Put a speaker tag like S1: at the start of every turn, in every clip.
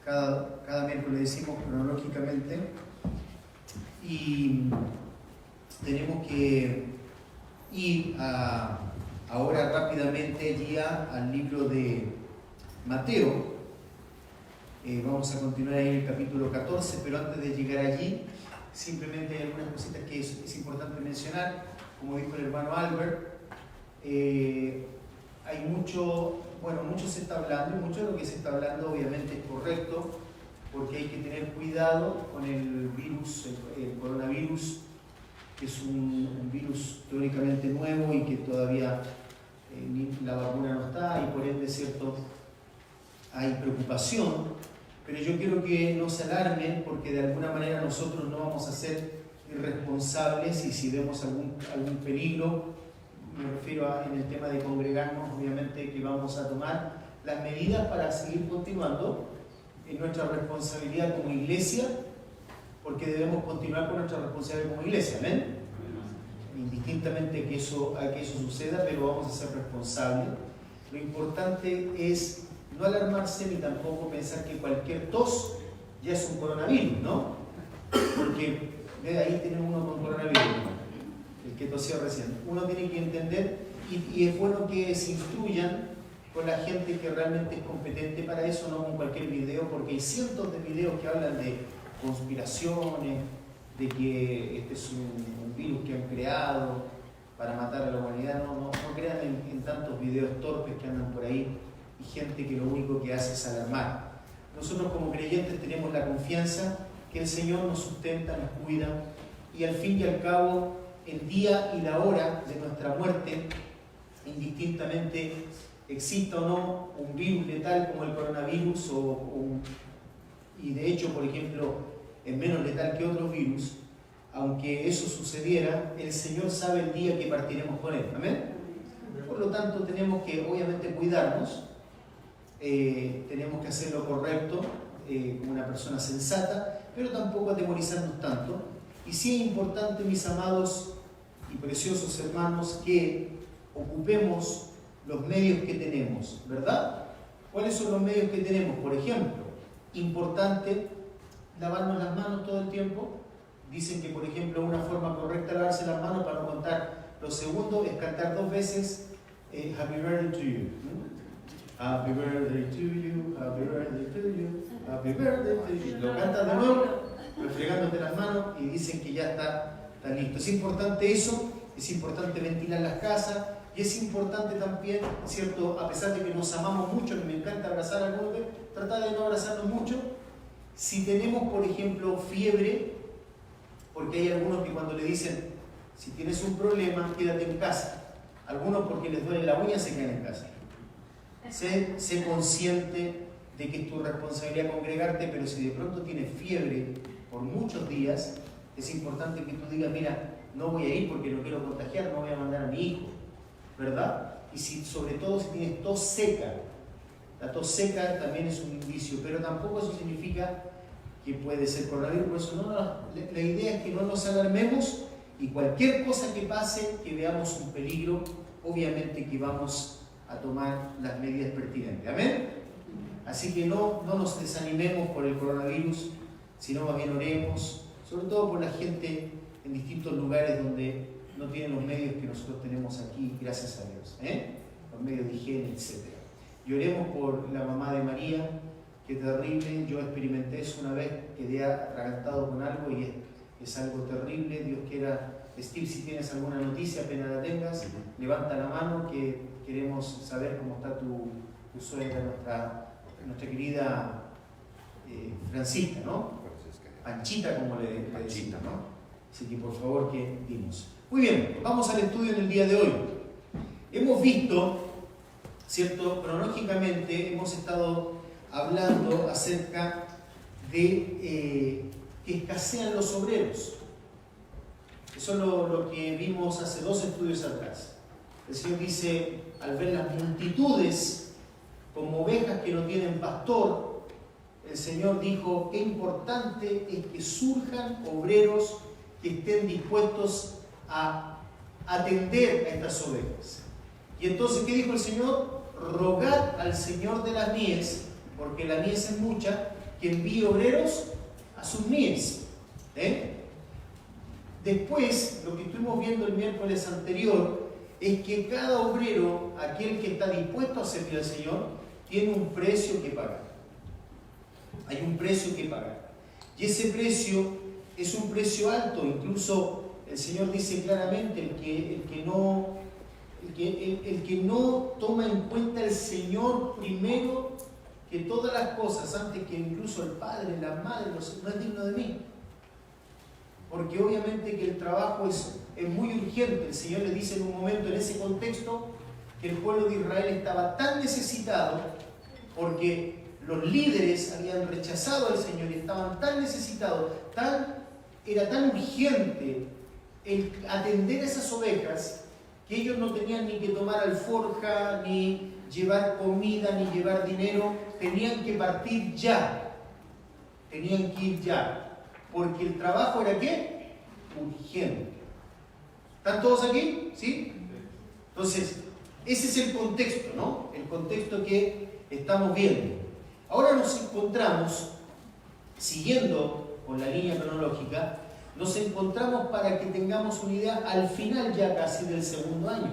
S1: cada miércoles decimos cronológicamente, y tenemos que ir ahora rápidamente allí al libro de Mateo. Vamos a continuar ahí en el capítulo 14, pero antes de llegar allí, simplemente hay algunas cositas que es importante mencionar. Como dijo el hermano Albert, hay mucho se está hablando, y mucho de lo que se está hablando obviamente es correcto, porque hay que tener cuidado con el virus, el coronavirus, que es un virus teóricamente nuevo y que todavía la vacuna no está, y por ende, ¿cierto?, hay preocupación, pero yo quiero que no se alarmen, porque de alguna manera nosotros no vamos a ser irresponsables, y si vemos algún peligro, me refiero en el tema de congregarnos, obviamente que vamos a tomar las medidas para seguir continuando en nuestra responsabilidad como iglesia, porque debemos continuar con nuestra responsabilidad como iglesia, ¿amén? Indistintamente que eso suceda, pero vamos a ser responsables. Lo importante es no alarmarse ni tampoco pensar que cualquier tos ya es un coronavirus, ¿no? Porque ahí tenemos uno con coronavirus, el que tosió recién. Uno tiene que entender, y es bueno que se instruyan con la gente que realmente es competente para eso, no con cualquier video, porque hay cientos de videos que hablan de conspiraciones, de que este es un virus que han creado para matar a la humanidad. No crean en tantos videos torpes que andan por ahí, y gente que lo único que hace es alarmar. Nosotros como creyentes tenemos la confianza que el Señor nos sustenta, nos cuida, y al fin y al cabo el día y la hora de nuestra muerte, indistintamente exista o no un virus letal como el coronavirus, y de hecho, por ejemplo, es menos letal que otros virus, aunque eso sucediera, el Señor sabe el día que partiremos con él. ¿Amén? Por lo tanto, tenemos que obviamente cuidarnos, tenemos que hacer lo correcto como una persona sensata, pero tampoco atemorizarnos tanto. Y sí es importante, mis amados y preciosos hermanos, que ocupemos los medios que tenemos, ¿verdad? ¿Cuáles son los medios que tenemos? Por ejemplo, importante lavarnos las manos todo el tiempo. Dicen que, por ejemplo, una forma correcta de lavarse las manos, para no contar los segundos, es cantar 2 veces Happy Birthday to you. Happy birthday to you, happy birthday to you, happy birthday to you. Lo cantas de nuevo, refregándote las manos, y dicen que ya está listo. Es importante eso, es importante ventilar las casas, y es importante también, ¿cierto?, a pesar de que nos amamos mucho, que me encanta abrazar a algunos, tratar de no abrazarnos mucho. Si tenemos, por ejemplo, fiebre, porque hay algunos que cuando le dicen, si tienes un problema, quédate en casa. Algunos, porque les duele la uña, se quedan en casa. Sé consciente de que es tu responsabilidad congregarte, pero si de pronto tienes fiebre por muchos días, es importante que tú digas, mira, no voy a ir porque no quiero contagiar, no voy a mandar a mi hijo, ¿verdad? Y sobre todo si tienes tos seca. La tos seca también es un indicio, pero tampoco eso significa que puede ser coronavirus. Por eso la idea es que no nos alarmemos, y cualquier cosa que pase, que veamos un peligro, obviamente que vamos a tomar las medidas pertinentes. ¿Amén? Así que no nos desanimemos por el coronavirus, sino más bien oremos, sobre todo por la gente en distintos lugares donde no tienen los medios que nosotros tenemos aquí, gracias a Dios, los medios de higiene, etc. Y oremos por la mamá de María, que es terrible. Yo experimenté eso una vez, quedé atragantado con algo, y es algo terrible. Dios quiera. Steve, si tienes alguna noticia, apenas la tengas, levanta la mano, que queremos saber cómo está tu suegra, nuestra querida Francisca, ¿no? Panchita, como le decimos, ¿no? Así que por favor, que dimos. Muy bien, vamos al estudio en el día de hoy. Hemos visto, ¿cierto?, cronológicamente hemos estado hablando acerca de que escasean los obreros. Eso es lo que vimos hace 2 estudios atrás. El Señor dice, al ver las multitudes como ovejas que no tienen pastor, el Señor dijo, qué importante es que surjan obreros que estén dispuestos a atender a estas ovejas. Y entonces, ¿qué dijo el Señor? Rogad al Señor de las mies, porque la mies es mucha, que envíe obreros a sus mies. Después, lo que estuvimos viendo el miércoles anterior, es que cada obrero, aquel que está dispuesto a servir al Señor, tiene un precio que pagar. Hay un precio que pagar. Y ese precio es un precio alto. Incluso el Señor dice claramente, el que no toma en cuenta al Señor primero que todas las cosas, antes que incluso el padre, la madre, no es digno de mí. Porque obviamente que el trabajo es muy urgente. El Señor le dice en un momento, en ese contexto, que el pueblo de Israel estaba tan necesitado, porque los líderes habían rechazado al Señor y estaban tan necesitados, era tan urgente el atender a esas ovejas, que ellos no tenían ni que tomar alforja, ni llevar comida, ni llevar dinero, tenían que partir ya, tenían que ir ya. Porque el trabajo era ¿qué? Urgente. ¿Están todos aquí? ¿Sí? Entonces, ese es el contexto, ¿no? El contexto que estamos viendo. Ahora nos encontramos, siguiendo con la línea cronológica, nos encontramos para que tengamos una idea al final ya casi del segundo año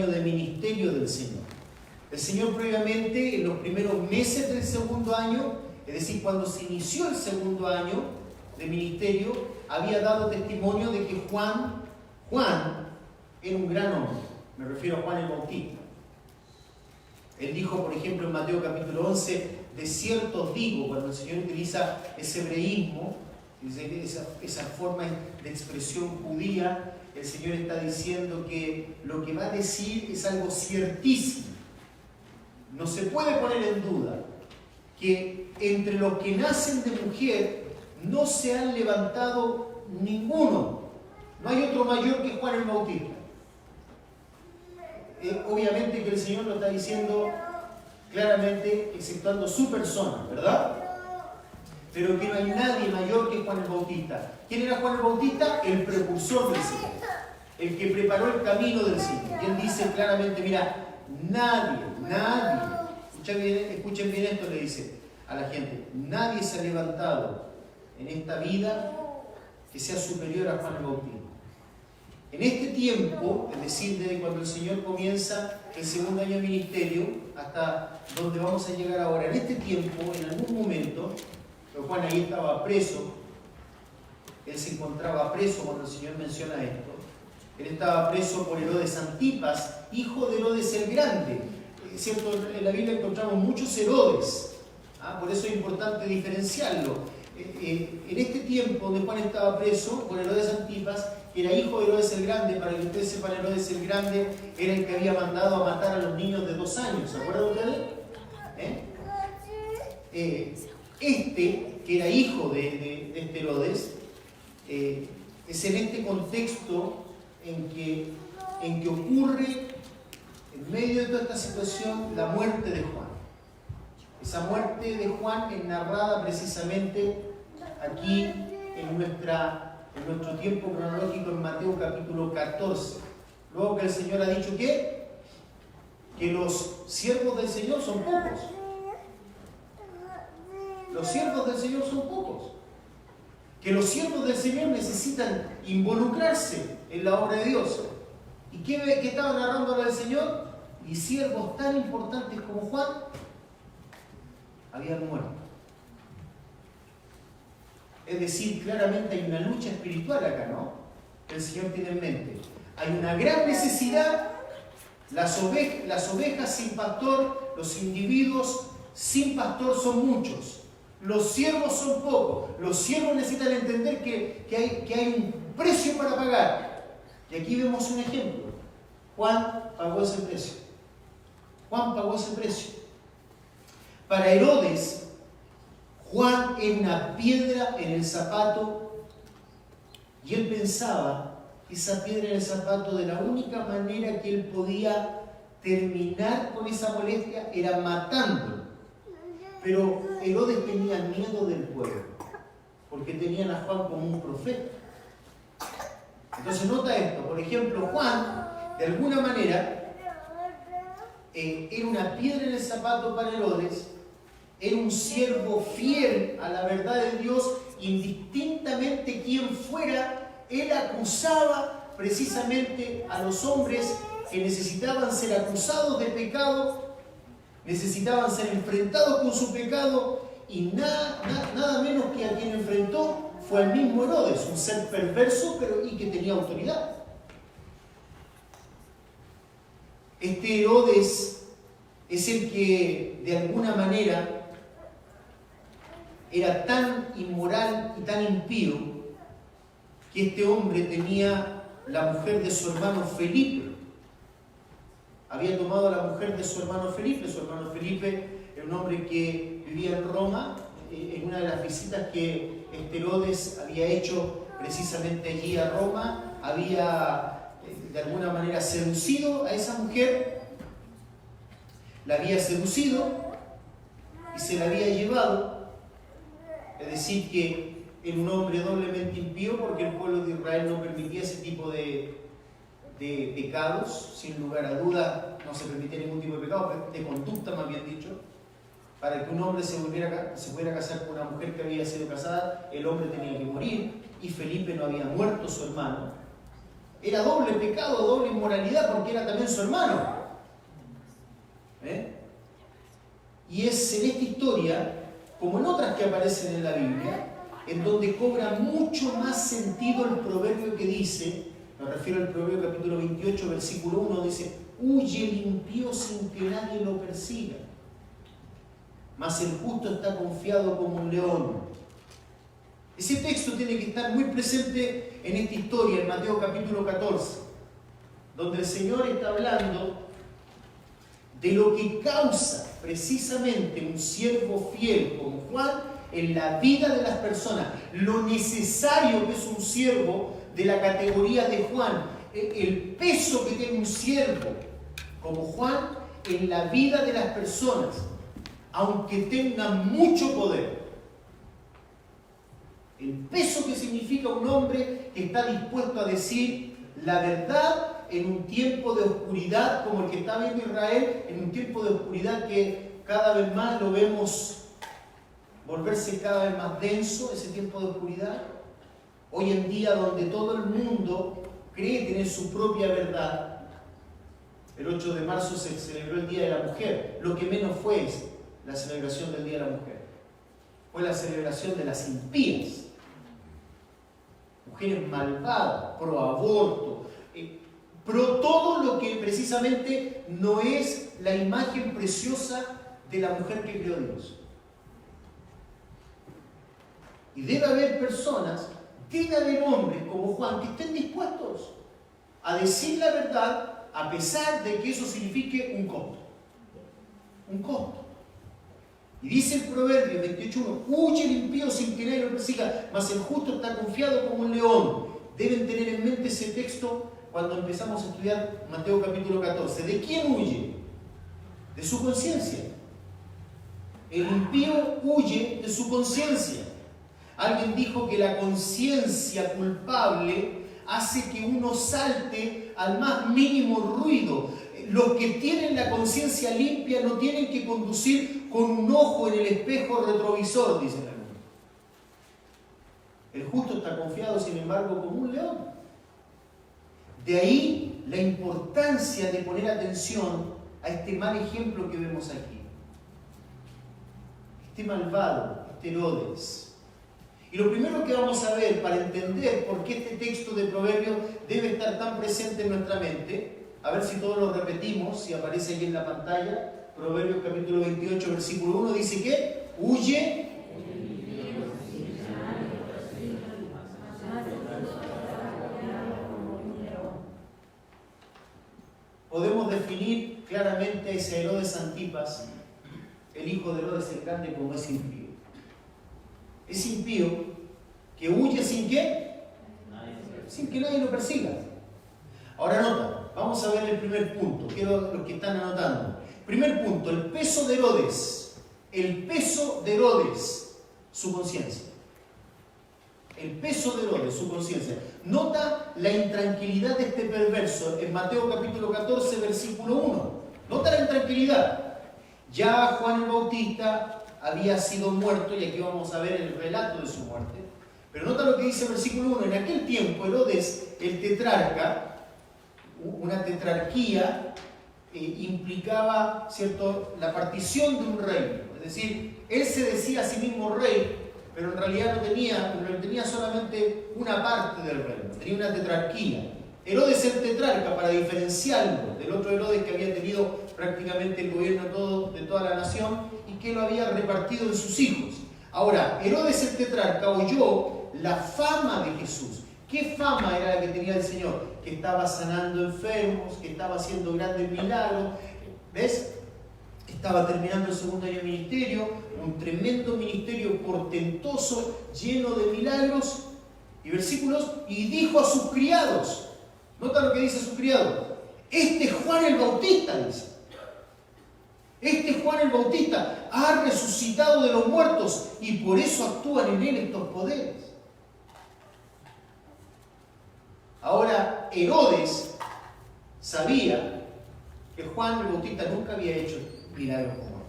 S1: de ministerio del Señor. El Señor previamente, en los primeros meses del segundo año, es decir, cuando se inició el segundo año de ministerio, había dado testimonio de que Juan era un gran hombre. Me refiero a Juan el Bautista. Él dijo, por ejemplo, en Mateo capítulo 11, de cierto os digo, cuando el Señor utiliza ese hebreísmo, esa forma de expresión judía, el Señor está diciendo que lo que va a decir es algo ciertísimo. No se puede poner en duda que entre los que nacen de mujer no se han levantado ninguno. No hay otro mayor que Juan el Bautista. Obviamente que el Señor lo está diciendo claramente, exceptuando su persona, ¿verdad? Pero que no hay nadie mayor que Juan el Bautista. ¿Quién era Juan el Bautista? El precursor del Señor, el que preparó el camino del Señor. Y él dice claramente, mira, nadie, escuchen bien esto, le dice a la gente, nadie se ha levantado en esta vida que sea superior a Juan el Bautista. En este tiempo, es decir, desde cuando el Señor comienza el segundo año de ministerio hasta donde vamos a llegar ahora, en este tiempo, en algún momento, Juan ahí estaba preso, él se encontraba preso cuando el Señor menciona esto, él estaba preso por Herodes Antipas, hijo de Herodes el Grande. Es cierto, en la Biblia encontramos muchos Herodes, por eso es importante diferenciarlo. En este tiempo donde Juan estaba preso por Herodes Antipas, que era hijo de Herodes el Grande, para que ustedes sepan, Herodes el Grande era el que había mandado a matar a los niños de 2 años, ¿se acuerdan ustedes? Que era hijo de este Herodes, es en este contexto en que ocurre, en medio de toda esta situación, la muerte de Juan. Esa muerte de Juan es narrada precisamente aquí en nuestro tiempo cronológico en Mateo capítulo 14. Luego que el Señor ha dicho que los siervos del Señor son pocos. Los siervos del Señor son pocos. Que los siervos del Señor necesitan involucrarse en la obra de Dios. ¿Y qué estaba narrando ahora el Señor? Y siervos tan importantes como Juan habían muerto. Es decir, claramente hay una lucha espiritual acá, ¿no? Que el Señor tiene en mente. Hay una gran necesidad, las ovejas sin pastor, los individuos sin pastor son muchos. Los siervos son pocos. Los siervos necesitan entender que hay un precio para pagar. Y aquí vemos un ejemplo. Juan pagó ese precio. Juan pagó ese precio. Para Herodes, Juan era una piedra en el zapato y él pensaba que esa piedra en el zapato, de la única manera que él podía terminar con esa molestia era matándolo. Pero Herodes tenía miedo del pueblo, porque tenían a Juan como un profeta. Entonces nota esto, por ejemplo, Juan, de alguna manera, era una piedra en el zapato para Herodes, era un siervo fiel a la verdad de Dios, indistintamente quién fuera. Él acusaba precisamente a los hombres que necesitaban ser acusados de pecado, necesitaban ser enfrentados con su pecado, y nada menos que a quien enfrentó fue al mismo Herodes, un ser perverso y que tenía autoridad. Este Herodes es el que de alguna manera era tan inmoral y tan impío que este hombre tenía la mujer de su hermano Felipe. Había tomado a la mujer de su hermano Felipe. Su hermano Felipe era un hombre que vivía en Roma. En una de las visitas que Herodes había hecho precisamente allí a Roma, había de alguna manera seducido a esa mujer, la había seducido y se la había llevado. Es decir, que era un hombre doblemente impío, porque el pueblo de Israel no permitía ese tipo de pecados. Sin lugar a duda no se permitía ningún tipo de pecado, de conducta más bien dicho. Para que un hombre se pudiera casar con una mujer que había sido casada, el hombre tenía que morir, y Felipe no había muerto, su hermano. Era doble pecado, doble inmoralidad, porque era también su hermano. Y es en esta historia, como en otras que aparecen en la Biblia, en donde cobra mucho más sentido el proverbio que dice, me refiero al proverbio capítulo 28, versículo 1, dice: huye el impío sin que nadie lo persiga, mas el justo está confiado como un león. Ese texto tiene que estar muy presente en esta historia, en Mateo capítulo 14, donde el Señor está hablando de lo que causa precisamente un siervo fiel como Juan en la vida de las personas, lo necesario que es un siervo de la categoría de Juan, el peso que tiene un siervo como Juan en la vida de las personas, aunque tenga mucho poder. El peso que significa un hombre que está dispuesto a decir la verdad en un tiempo de oscuridad como el que está viendo Israel, en un tiempo de oscuridad que cada vez más lo vemos volverse cada vez más denso, ese tiempo de oscuridad. Hoy en día, donde todo el mundo cree tener su propia verdad, el 8 de marzo se celebró el Día de la Mujer. Lo que menos fue la celebración del Día de la Mujer, fue la celebración de las impías, mujeres malvadas, pro aborto, pro todo lo que precisamente no es la imagen preciosa de la mujer que creó Dios. Y debe haber personas, debe haber hombres como Juan que estén dispuestos a decir la verdad a pesar de que eso signifique un costo. Un costo. Y dice el proverbio 28:1: huye el impío sin que nadie lo persiga, mas el justo está confiado como un león. Deben tener en mente ese texto cuando empezamos a estudiar Mateo capítulo 14. ¿De quién huye? De su conciencia. El impío huye de su conciencia. Alguien dijo que la conciencia culpable hace que uno salte al más mínimo ruido. Los que tienen la conciencia limpia no tienen que conducir con un ojo en el espejo retrovisor, dice la Biblia. El justo está confiado, sin embargo, como un león. De ahí la importancia de poner atención a este mal ejemplo que vemos aquí. Este malvado, este Herodes. Y lo primero que vamos a ver para entender por qué este texto de Proverbios debe estar tan presente en nuestra mente, a ver si todos lo repetimos, si aparece aquí en la pantalla, Proverbios capítulo 28, versículo 1, dice que huye. Podemos definir claramente a ese Herodes Antipas, el hijo de Herodes el Grande, como es impío. Es impío que huye sin que nadie lo persiga. Ahora nota, vamos a ver el primer punto, quiero los que están anotando. Primer punto, el peso de Herodes. El peso de Herodes, su conciencia. El peso de Herodes, su conciencia. Nota la intranquilidad de este perverso en Mateo capítulo 14, versículo 1. Nota la intranquilidad. Ya Juan el Bautista había sido muerto, y aquí vamos a ver el relato de su muerte. Pero nota lo que dice el versículo 1. En aquel tiempo Herodes, el tetrarca, una tetrarquía, implicaba, ¿cierto?, la partición de un reino. Es decir, él se decía a sí mismo rey, pero en realidad no tenía solamente una parte del reino, tenía una tetrarquía. Herodes el tetrarca, para diferenciarlo del otro Herodes que había tenido prácticamente el gobierno de toda la nación y que lo había repartido en sus hijos. Ahora, Herodes el tetrarca oyó la fama de Jesús. ¿Qué fama era la que tenía el Señor? Que estaba sanando enfermos, que estaba haciendo grandes milagros. ¿Ves? Estaba terminando el segundo año de ministerio, un tremendo ministerio portentoso, lleno de milagros y versículos, y dijo a sus criados, nota lo que dice a sus criados, este es Juan el Bautista, dice. Este Juan el Bautista ha resucitado de los muertos y por eso actúan en él estos poderes. Ahora, Herodes sabía que Juan el Bautista nunca había hecho milagros como él.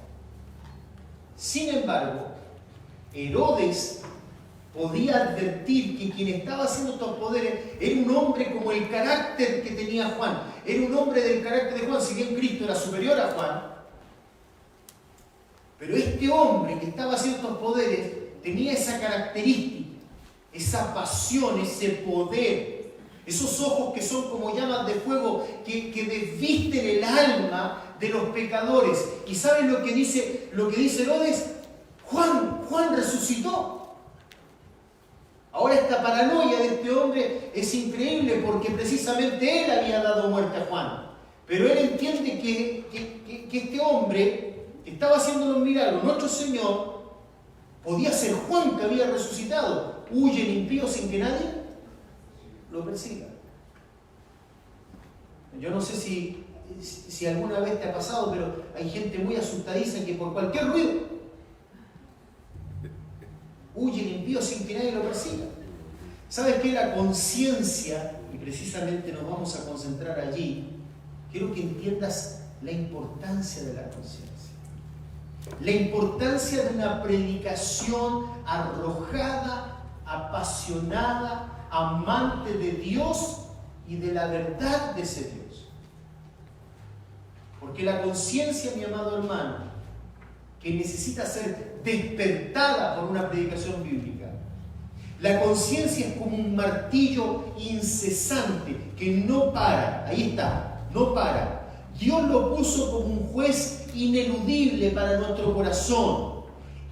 S1: Sin embargo, Herodes podía advertir que quien estaba haciendo estos poderes era un hombre como el carácter que tenía Juan. Era un hombre del carácter de Juan, si bien Cristo era superior a Juan. Pero este hombre que estaba haciendo estos poderes tenía esa característica, esa pasión, ese poder. Esos ojos que son como llamas de fuego que desvisten el alma de los pecadores. ¿Y saben lo que dice Herodes? Juan resucitó. Ahora esta paranoia de este hombre es increíble porque precisamente él había dado muerte a Juan. Pero él entiende que este hombre que estaba haciendo los milagros, nuestro Señor, podía ser Juan que había resucitado. Huyen impíos sin que nadie lo persiga. Yo no sé si alguna vez te ha pasado, pero hay gente muy asustadiza que por cualquier ruido huyen impíos sin que nadie lo persiga. ¿Sabes qué? La conciencia, y precisamente nos vamos a concentrar allí, quiero que entiendas la importancia de la conciencia. La importancia de una predicación arrojada, apasionada, amante de Dios y de la verdad de ese Dios. Porque la conciencia, mi amado hermano, que necesita ser despertada por una predicación bíblica. La conciencia es como un martillo incesante que no para. Ahí está, no para. Dios lo puso como un juez ineludible para nuestro corazón.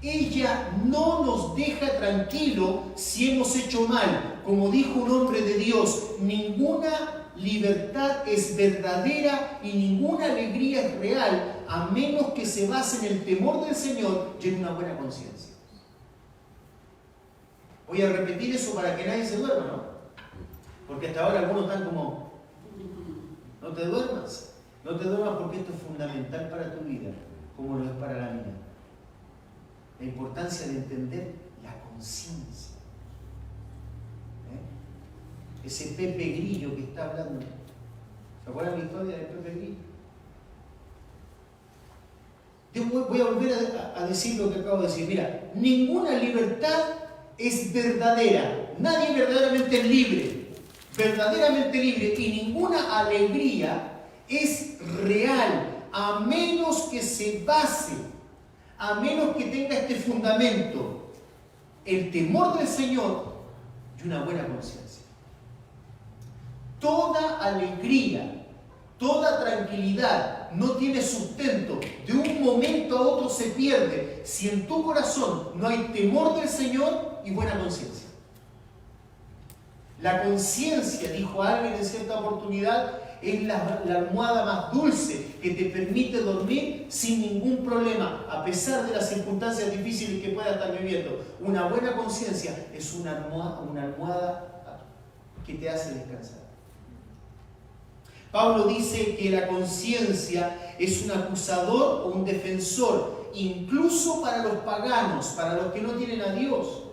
S1: Ella no nos deja tranquilo si hemos hecho mal. Como dijo un hombre de Dios, ninguna libertad es verdadera y ninguna alegría es real a menos que se base en el temor del Señor y en una buena conciencia. Voy a repetir eso para que nadie se duerma, ¿no? Porque hasta ahora algunos están como, no te duermas porque esto es fundamental para tu vida, como lo es para la mía. La importancia de entender la conciencia. Ese Pepe Grillo que está hablando. ¿Se acuerdan la historia de Pepe Grillo? Voy a volver a decir lo que acabo de decir. Mira, ninguna libertad es verdadera. Nadie verdaderamente es libre. Verdaderamente libre. Y ninguna alegría es real. A menos que se base, a menos que tenga este fundamento, el temor del Señor y una buena conciencia. Toda alegría, toda tranquilidad no tiene sustento. De un momento a otro se pierde si en tu corazón no hay temor del Señor y buena conciencia. La conciencia, dijo alguien en cierta oportunidad, es la almohada más dulce que te permite dormir sin ningún problema, a pesar de las circunstancias difíciles que puedas estar viviendo. Una buena conciencia es una almohada que te hace descansar. Pablo dice que la conciencia es un acusador o un defensor, incluso para los paganos, para los que no tienen a Dios.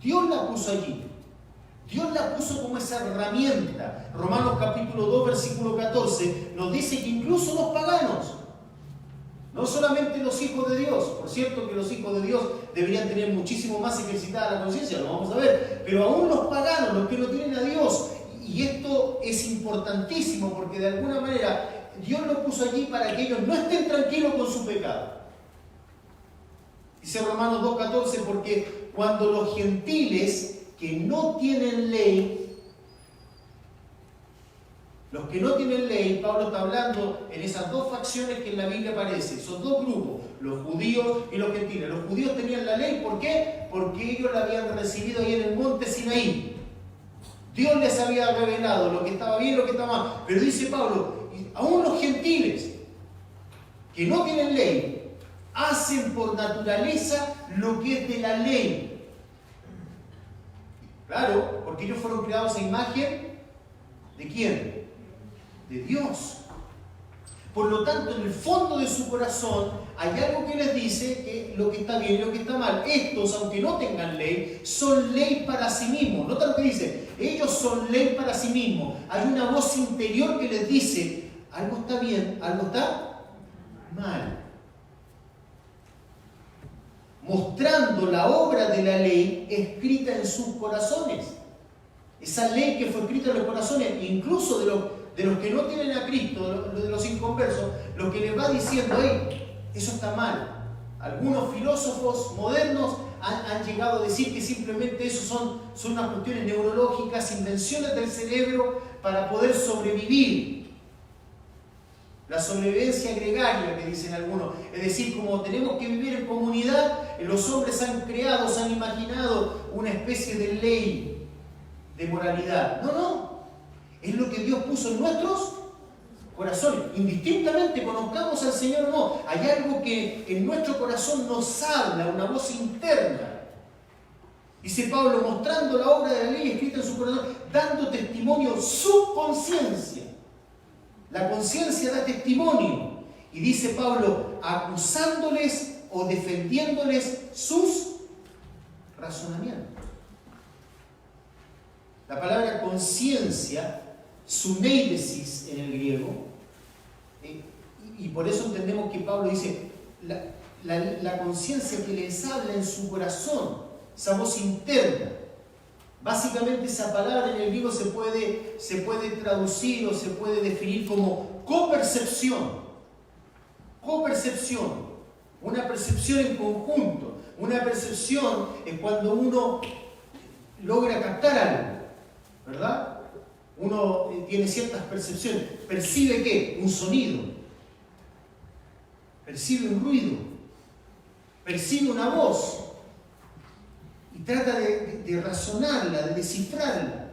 S1: Dios la puso allí. Dios la puso como esa herramienta. Romanos capítulo 2, versículo 14, nos dice que incluso los paganos No solamente los hijos de Dios, por cierto que los hijos de Dios deberían tener muchísimo más ejercitada la conciencia, lo vamos a ver, pero aún los paganos, los que no tienen a Dios, y esto es importantísimo porque de alguna manera Dios lo puso allí para que ellos no estén tranquilos con su pecado. Dice Romanos 2:14, porque cuando los gentiles que no tienen ley, los que no tienen ley, Pablo está hablando en esas dos facciones que en la Biblia aparecen, esos dos grupos, los judíos y los gentiles. Los judíos tenían la ley, ¿por qué? Porque ellos la habían recibido ahí en el monte Sinaí. Dios les había revelado lo que estaba bien y lo que estaba mal. Pero dice Pablo, aún los gentiles que no tienen ley, hacen por naturaleza lo que es de la ley. Claro, porque ellos fueron creados a imagen ¿de quién? De Dios. Por lo tanto, en el fondo de su corazón hay algo que les dice que lo que está bien y lo que está mal. Estos, aunque no tengan ley, son ley para sí mismos. Nota lo que dice, ellos son ley para sí mismos. Hay una voz interior que les dice, algo está bien, algo está mal. Mostrando la obra de la ley escrita en sus corazones. Esa ley que fue escrita en los corazones, incluso de los que no tienen a Cristo, de los inconversos, lo que les va diciendo, hey, eso está mal. Algunos filósofos modernos han llegado a decir que simplemente eso son unas cuestiones neurológicas, invenciones del cerebro para poder sobrevivir. La sobrevivencia gregaria, que dicen algunos. Es decir, como tenemos que vivir en comunidad, los hombres han creado, se han imaginado una especie de ley de moralidad. No. Es lo que Dios puso en nuestros corazones. Indistintamente conozcamos al Señor o no, hay algo que en nuestro corazón nos habla, una voz interna. Dice Pablo, mostrando la obra de la ley escrita en su corazón, dando testimonio su conciencia. La conciencia da testimonio. Y dice Pablo, acusándoles o defendiéndoles sus razonamientos. La palabra conciencia, suneidesis en el griego, y por eso entendemos que Pablo dice, la conciencia que les habla en su corazón, esa voz interna. Básicamente esa palabra en el griego se puede traducir o se puede definir como copercepción. Copercepción, una percepción en conjunto. Una percepción es cuando uno logra captar algo, ¿verdad? Uno tiene ciertas percepciones. ¿Percibe qué? Un sonido. Percibe un ruido. Percibe una voz. Y trata de razonarla, de descifrarla.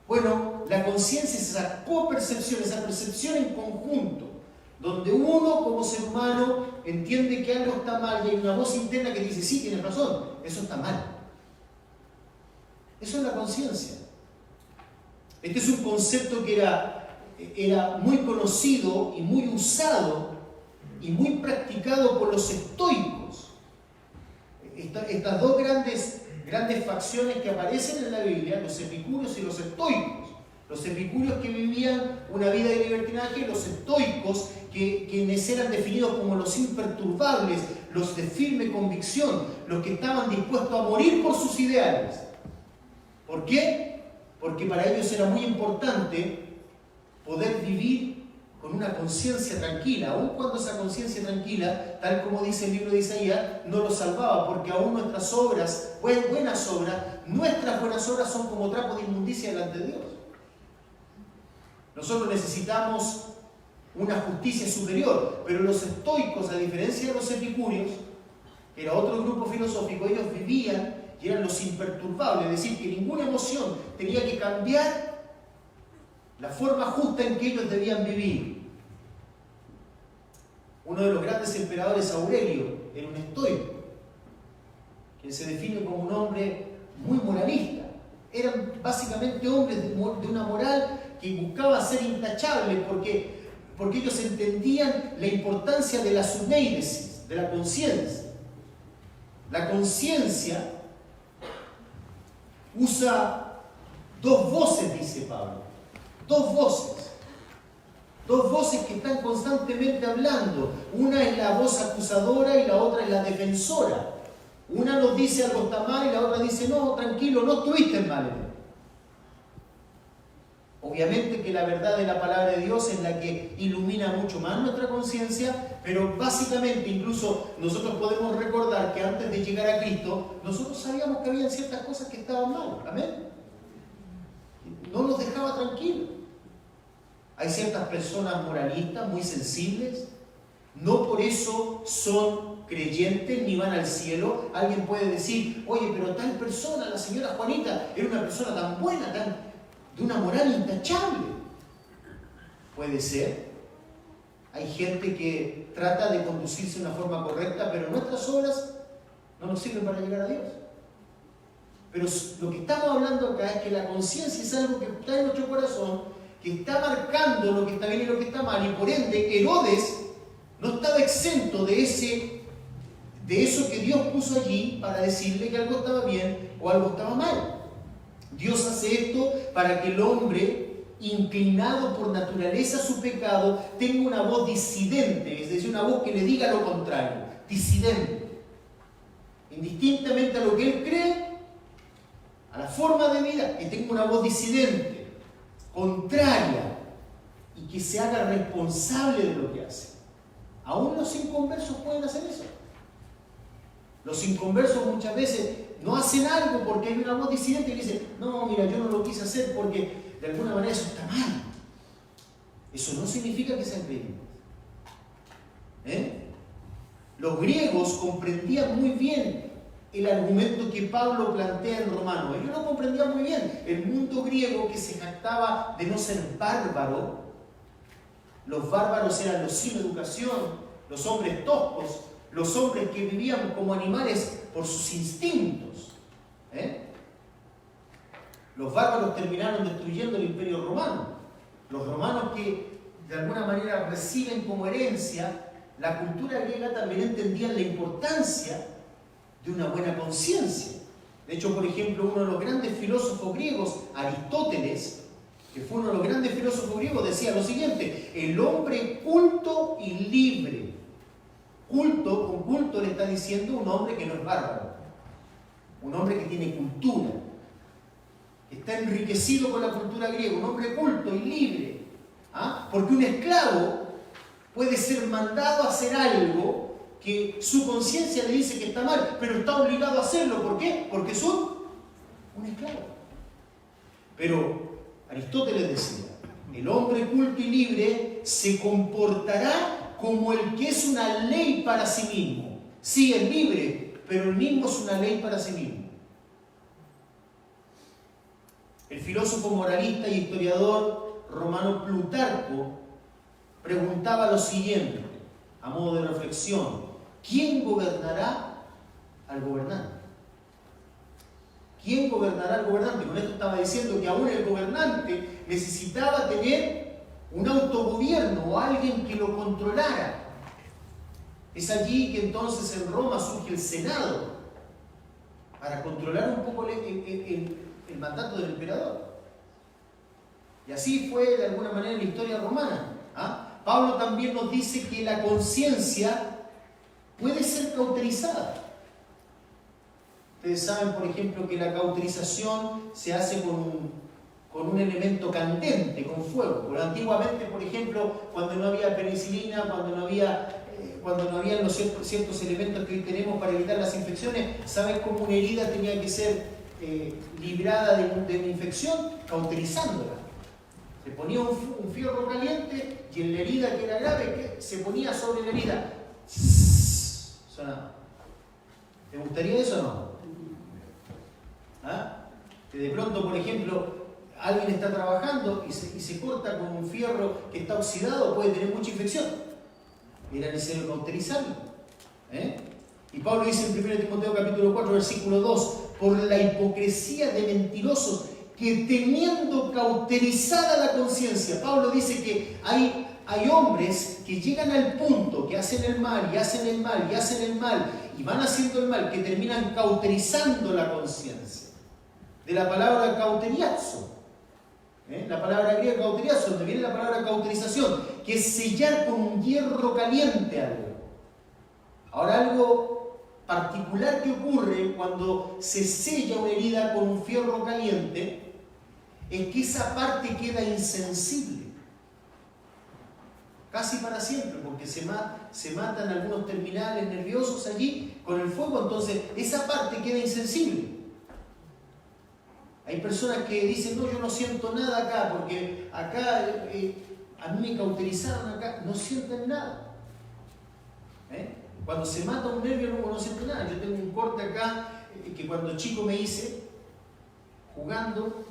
S1: Bueno, la conciencia es esa copercepción, esa percepción en conjunto, donde uno como ser humano entiende que algo está mal y hay una voz interna que dice, sí, tienes razón, eso está mal. Eso es la conciencia. Este es un concepto que era muy conocido y muy usado y muy practicado por los estoicos. Estas dos grandes facciones que aparecen en la Biblia, los epicúreos y los estoicos. Los epicúreos que vivían una vida de libertinaje y los estoicos quienes eran definidos como los imperturbables, los de firme convicción, los que estaban dispuestos a morir por sus ideales. ¿Por qué? Porque para ellos era muy importante poder vivir con una conciencia tranquila, aun cuando esa conciencia tranquila, tal como dice el libro de Isaías, no los salvaba, porque aún nuestras obras, nuestras buenas obras son como trapos de inmundicia delante de Dios. Nosotros necesitamos una justicia superior, pero los estoicos, a diferencia de los epicúreos, que era otro grupo filosófico, ellos vivían y eran los imperturbables, es decir, que ninguna emoción tenía que cambiar la forma justa en que ellos debían vivir. Uno de los grandes emperadores, Aurelio, era un estoico, que se define como un hombre muy moralista. Eran básicamente hombres de una moral que buscaba ser intachable, porque ellos entendían la importancia de la suneidesis, de la conciencia. La conciencia usa dos voces, dice Pablo. Dos voces. Dos voces que están constantemente hablando. Una es la voz acusadora y la otra es la defensora. Una nos dice algo está mal y la otra dice, no, tranquilo, no estuviste mal. Obviamente que la verdad de la palabra de Dios es la que ilumina mucho más nuestra conciencia, pero básicamente incluso nosotros podemos recordar que antes de llegar a Cristo, nosotros sabíamos que había ciertas cosas que estaban mal. Amén. No nos dejaba tranquilos. Hay ciertas personas moralistas, muy sensibles, no por eso son creyentes ni van al cielo. Alguien puede decir, oye, pero tal persona, la señora Juanita, era una persona tan buena, de una moral intachable. Puede ser. Hay gente que trata de conducirse de una forma correcta, pero nuestras obras no nos sirven para llegar a Dios. Pero lo que estamos hablando acá es que la conciencia es algo que está en nuestro corazón, que está marcando lo que está bien y lo que está mal, y por ende Herodes no estaba exento de eso que Dios puso allí para decirle que algo estaba bien o algo estaba mal. Dios hace esto para que el hombre, inclinado por naturaleza a su pecado, tenga una voz disidente, es decir, una voz que le diga lo contrario, disidente. Indistintamente a lo que él cree, a la forma de vida, que tenga una voz disidente, contraria, y que se haga responsable de lo que hace. Aún los inconversos pueden hacer eso. Los inconversos muchas veces no hacen algo porque hay una voz disidente que dice, no, mira, yo no lo quise hacer porque de alguna manera eso está mal. Eso no significa que sean creyentes. Los griegos comprendían muy bien el argumento que Pablo plantea en Romanos. Ellos lo comprendían muy bien. El mundo griego, que se jactaba de no ser bárbaro, los bárbaros eran los sin educación, los hombres toscos, los hombres que vivían como animales por sus instintos. Los bárbaros terminaron destruyendo el imperio romano. Los romanos que de alguna manera reciben como herencia la cultura griega también entendían la importancia de una buena conciencia. De hecho, por ejemplo, uno de los grandes filósofos griegos, Aristóteles, que fue uno de los grandes filósofos griegos, decía lo siguiente: el hombre culto y libre. Culto, con culto le está diciendo un hombre que no es bárbaro, un hombre que tiene cultura, que está enriquecido con la cultura griega, un hombre culto y libre. Porque un esclavo puede ser mandado a hacer algo que su conciencia le dice que está mal, pero está obligado a hacerlo. ¿Por qué? Porque es un esclavo. Pero Aristóteles decía, el hombre culto y libre se comportará como el que es una ley para sí mismo. Sí, es libre, pero él mismo es una ley para sí mismo. El filósofo moralista y historiador romano Plutarco preguntaba lo siguiente, a modo de reflexión: ¿quién gobernará al gobernante? ¿Quién gobernará al gobernante? Con esto estaba diciendo que aún el gobernante necesitaba tener un autogobierno o alguien que lo controlara. Es allí que entonces en Roma surge el Senado para controlar un poco el mandato del emperador. Y así fue de alguna manera la historia romana. Pablo también nos dice que la conciencia puede ser cauterizada. Ustedes saben, por ejemplo, que la cauterización se hace con un elemento candente, con fuego. Pero antiguamente, por ejemplo, cuando no había penicilina, cuando no había los ciertos elementos que hoy tenemos para evitar las infecciones, ¿saben cómo una herida tenía que ser librada de una infección? Cauterizándola. Se ponía un fierro caliente y en la herida que era grave se ponía sobre la herida. Sonaba. ¿Te gustaría eso o no? Que de pronto, por ejemplo, alguien está trabajando y se corta con un fierro que está oxidado, puede tener mucha infección. Era necesario cauterizarlo. Y Pablo dice en 1 Timoteo capítulo 4, versículo 2, por la hipocresía de mentirosos que teniendo cauterizada la conciencia. Pablo dice que hay hombres que llegan al punto que hacen el mal y hacen el mal y hacen el mal y van haciendo el mal, que terminan cauterizando la conciencia. De la palabra cauteriazo. La palabra griega cauterizo, donde viene la palabra cauterización, que es sellar con un hierro caliente algo. Ahora, algo particular que ocurre cuando se sella una herida con un fierro caliente es que esa parte queda insensible. Casi para siempre, porque se matan algunos terminales nerviosos allí con el fuego, entonces esa parte queda insensible. Hay personas que dicen, no, yo no siento nada acá, porque acá a mí me cauterizaron acá, no sienten nada. Cuando se mata un nervio no siente nada. Yo tengo un corte acá que cuando chico me hice, jugando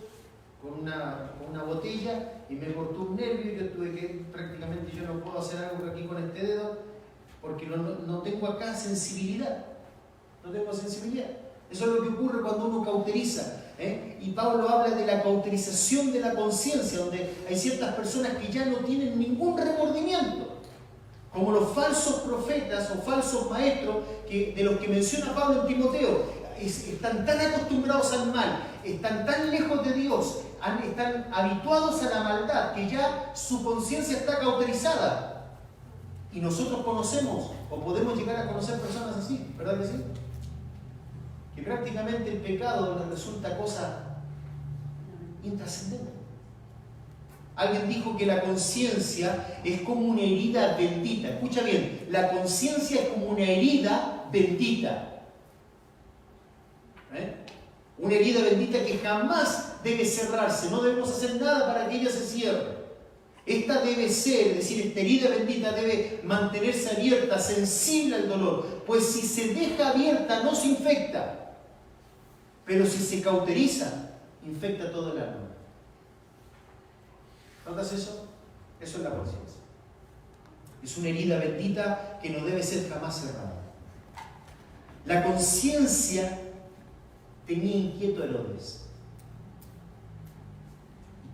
S1: con una botella, y me cortó un nervio y yo tuve que, prácticamente yo no puedo hacer algo aquí con este dedo, porque no tengo acá sensibilidad. No tengo sensibilidad. Eso es lo que ocurre cuando uno cauteriza. Y Pablo habla de la cauterización de la conciencia, donde hay ciertas personas que ya no tienen ningún remordimiento, como los falsos profetas o falsos maestros de los que menciona Pablo en Timoteo. Están tan acostumbrados al mal, están tan lejos de Dios, están habituados a la maldad, que ya su conciencia está cauterizada. Y nosotros conocemos, o podemos llegar a conocer personas así, ¿verdad que sí? Que prácticamente el pecado les resulta cosa intrascendente. Alguien dijo que la conciencia es como una herida bendita. Escucha bien, la conciencia es como una herida bendita. Una herida bendita que jamás debe cerrarse. No debemos hacer nada para que ella se cierre. Esta debe ser, es decir, esta herida bendita debe mantenerse abierta, sensible al dolor. Pues si se deja abierta no se infecta. Pero si se cauteriza, infecta todo el alma. ¿Notas eso? Eso es la conciencia. Es una herida bendita que no debe ser jamás cerrada. La conciencia tenía inquieto a Herodes.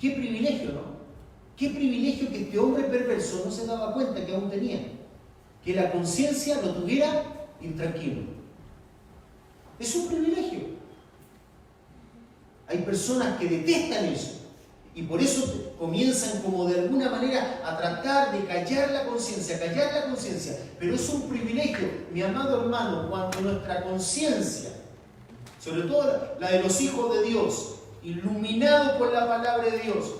S1: Qué privilegio, ¿no? Qué privilegio que este hombre perverso no se daba cuenta que aún tenía. Que la conciencia lo tuviera intranquilo. Es un privilegio. Hay personas que detestan eso. Y por eso comienzan como de alguna manera a tratar de callar la conciencia. Pero es un privilegio, mi amado hermano, cuando nuestra conciencia, sobre todo la de los hijos de Dios, iluminado por la palabra de Dios,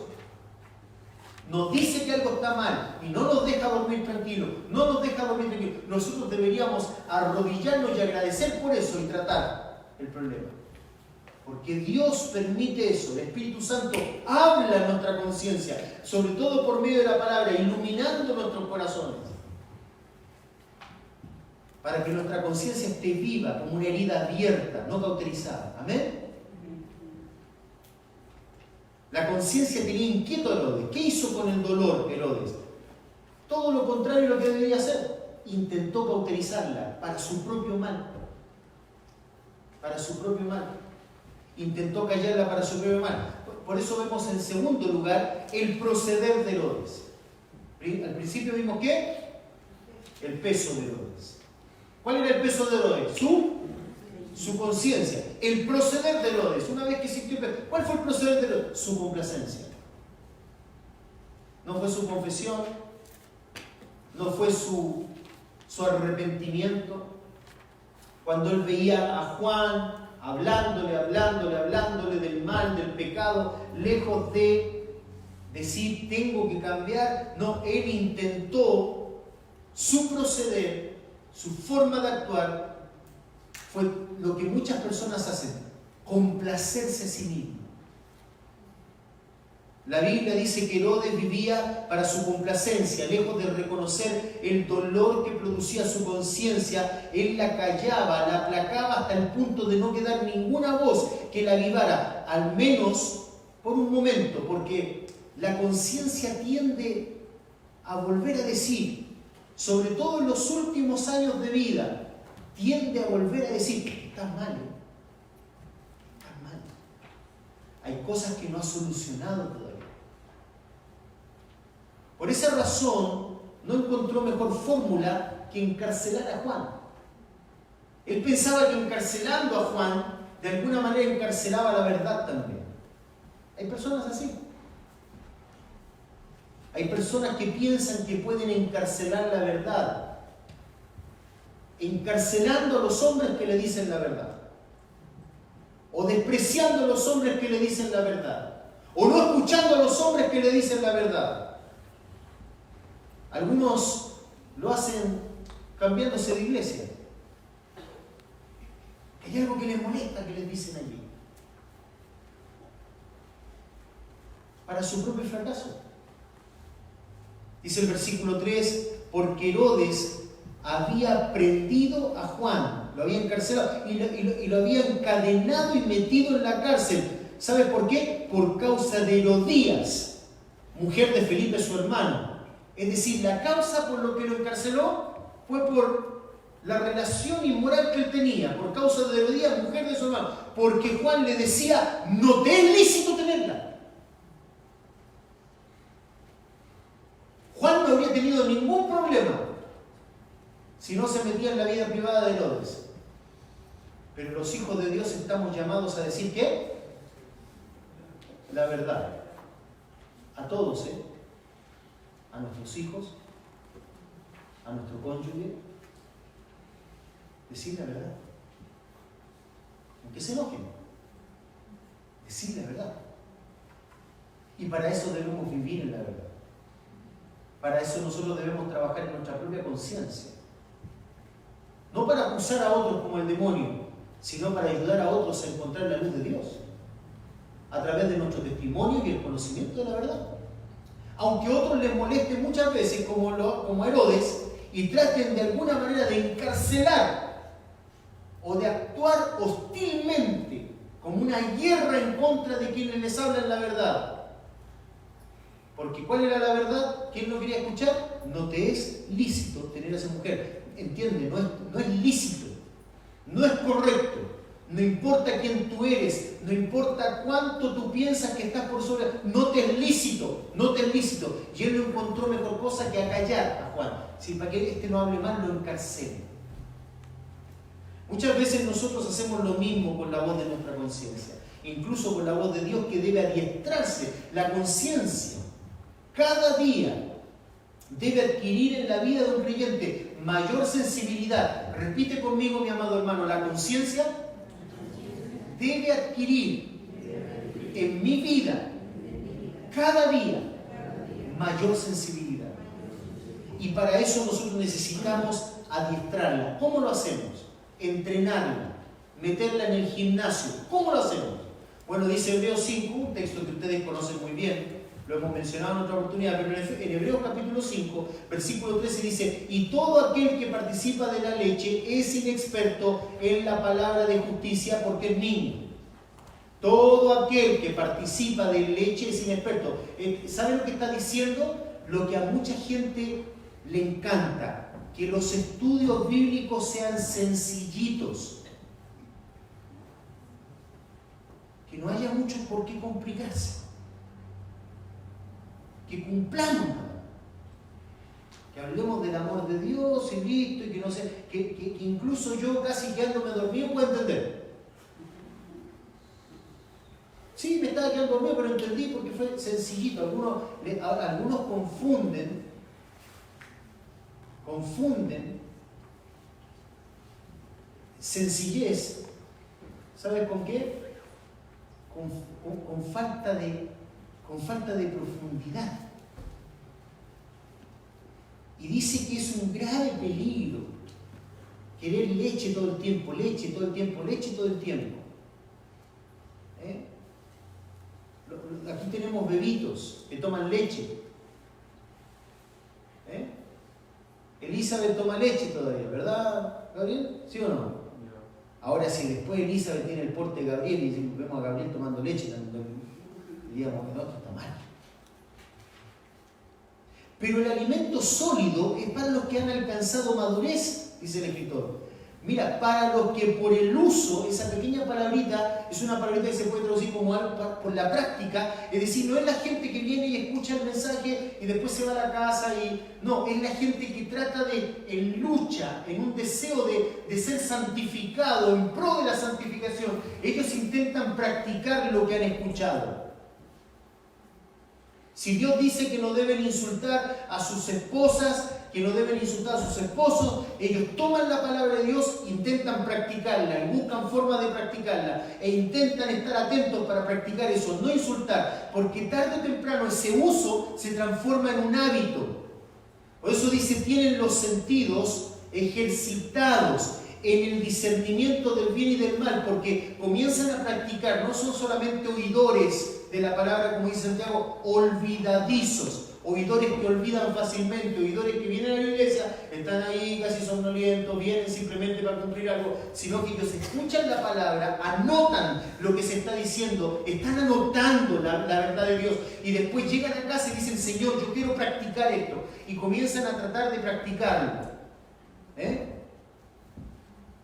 S1: nos dice que algo está mal y no nos deja dormir tranquilos, nosotros deberíamos arrodillarnos y agradecer por eso y tratar el problema. Porque Dios permite eso, el Espíritu Santo habla en nuestra conciencia, sobre todo por medio de la palabra, iluminando nuestros corazones, para que nuestra conciencia esté viva, como una herida abierta, no cauterizada. ¿Amén? La conciencia tenía inquieto a Herodes. ¿Qué hizo con el dolor Herodes? Todo lo contrario a lo que debería hacer. Intentó cauterizarla para su propio mal. Intentó callarla para su propio mal. Por eso vemos en segundo lugar el proceder de Herodes. Al principio vimos ¿qué? El peso de Herodes. ¿Cuál era el peso de Herodes? Su conciencia. El proceder de Herodes. Una vez que sintió ¿cuál fue el proceder de Herodes? Su complacencia. No fue su confesión, no fue su arrepentimiento. Cuando él veía a Juan hablándole del mal, del pecado, lejos de decir tengo que cambiar, no, él intentó su proceder, su forma de actuar, fue lo que muchas personas hacen, complacerse a sí mismo. La Biblia dice que Herodes vivía para su complacencia, lejos de reconocer el dolor que producía su conciencia, él la callaba, la aplacaba hasta el punto de no quedar ninguna voz que la avivara, al menos por un momento, porque la conciencia tiende a volver a decir, sobre todo en los últimos años de vida, tiende a volver a decir, estás mal, estás mal. Hay cosas que no has solucionado todavía. Por esa razón, no encontró mejor fórmula que encarcelar a Juan. Él pensaba que encarcelando a Juan, de alguna manera encarcelaba la verdad también. Hay personas así. Hay personas que piensan que pueden encarcelar la verdad, encarcelando a los hombres que le dicen la verdad, o despreciando a los hombres que le dicen la verdad, o no escuchando a los hombres que le dicen la verdad. Algunos lo hacen cambiándose de iglesia. Hay algo que les molesta que les dicen allí, para su propio fracaso. Dice el versículo 3, porque Herodes había prendido a Juan, lo había encarcelado y lo había encadenado y metido en la cárcel. ¿Sabe por qué? Por causa de Herodías, mujer de Felipe su hermano. Es decir, la causa por lo que lo encarceló fue por la relación inmoral que él tenía, por causa de Herodías, mujer de su hermano, porque Juan le decía, no te es lícito tenerla. Juan no habría tenido ningún problema si no se metía en la vida privada de Herodes. Pero los hijos de Dios estamos llamados a decir ¿qué? La verdad. A todos, a nuestros hijos, a nuestro cónyuge, decir la verdad. Aunque se enojen, decir la verdad. Y para eso debemos vivir en la verdad. Para eso nosotros debemos trabajar en nuestra propia conciencia. No para acusar a otros como el demonio, sino para ayudar a otros a encontrar la luz de Dios. A través de nuestro testimonio y el conocimiento de la verdad. Aunque a otros les moleste muchas veces, como Herodes, y traten de alguna manera de encarcelar o de actuar hostilmente, como una guerra en contra de quienes les hablan la verdad. Porque ¿cuál era la verdad? ¿Quién no quería escuchar? No te es lícito tener a esa mujer. Entiende, no es lícito, no es correcto. No importa quién tú eres, no importa cuánto tú piensas que estás por sobre, no te es lícito, no te es lícito. Y él no encontró mejor cosa que acallar a Juan. Si para que este no hable más, lo encarcele. Muchas veces nosotros hacemos lo mismo con la voz de nuestra conciencia, incluso con la voz de Dios, que debe adiestrarse. La conciencia cada día debe adquirir en la vida de un creyente mayor sensibilidad. Repite conmigo, mi amado hermano, la conciencia debe adquirir en mi vida cada día mayor sensibilidad. Y para eso nosotros necesitamos adiestrarla. ¿Cómo lo hacemos? Entrenarla, meterla en el gimnasio. ¿Cómo lo hacemos? Bueno, dice Hebreos 5, un texto que ustedes conocen muy bien, lo hemos mencionado en otra oportunidad, pero en Hebreos capítulo 5, versículo 13 dice, y todo aquel que participa de la leche es inexperto en la palabra de justicia porque es niño. Todo aquel que participa de leche es inexperto. ¿Saben lo que está diciendo? Lo que a mucha gente le encanta, que los estudios bíblicos sean sencillitos. Que no haya mucho por qué complicarse. Que cumplamos, que hablemos del amor de Dios y listo, y que no sé, que incluso yo casi quedándome dormido puedo entender. Sí, me estaba quedando dormido, pero entendí porque fue sencillito. Algunos confunden sencillez, ¿sabes con qué? Con falta de profundidad. Y dice que es un grave peligro querer leche todo el tiempo, leche todo el tiempo, leche todo el tiempo. Aquí tenemos bebitos que toman leche. Elizabeth toma leche todavía, ¿verdad, Gabriel? ¿Sí o no? Ahora, si después Elizabeth tiene el porte de Gabriel y si vemos a Gabriel tomando leche, diríamos que no, esto está mal. Pero el alimento sólido es para los que han alcanzado madurez, dice el escritor. Mira, para los que por el uso, esa pequeña palabrita, es una palabrita que se puede traducir como algo por la práctica, es decir, no es la gente que viene y escucha el mensaje y después se va a la casa y... No, es la gente que trata en lucha, en un deseo de ser santificado, en pro de la santificación. Ellos intentan practicar lo que han escuchado. Si Dios dice que no deben insultar a sus esposas, que no deben insultar a sus esposos, ellos toman la palabra de Dios, intentan practicarla y buscan forma de practicarla e intentan estar atentos para practicar eso, no insultar, porque tarde o temprano ese uso se transforma en un hábito. Por eso dice, tienen los sentidos ejercitados en el discernimiento del bien y del mal, porque comienzan a practicar, no son solamente oidores de la palabra, como dice Santiago, olvidadizos. Oidores que olvidan fácilmente, oidores que vienen a la iglesia, están ahí casi somnolientos, vienen simplemente para cumplir algo, sino que ellos escuchan la palabra, anotan lo que se está diciendo, están anotando la verdad de Dios y después llegan a casa y dicen, Señor, yo quiero practicar esto, y comienzan a tratar de practicarlo.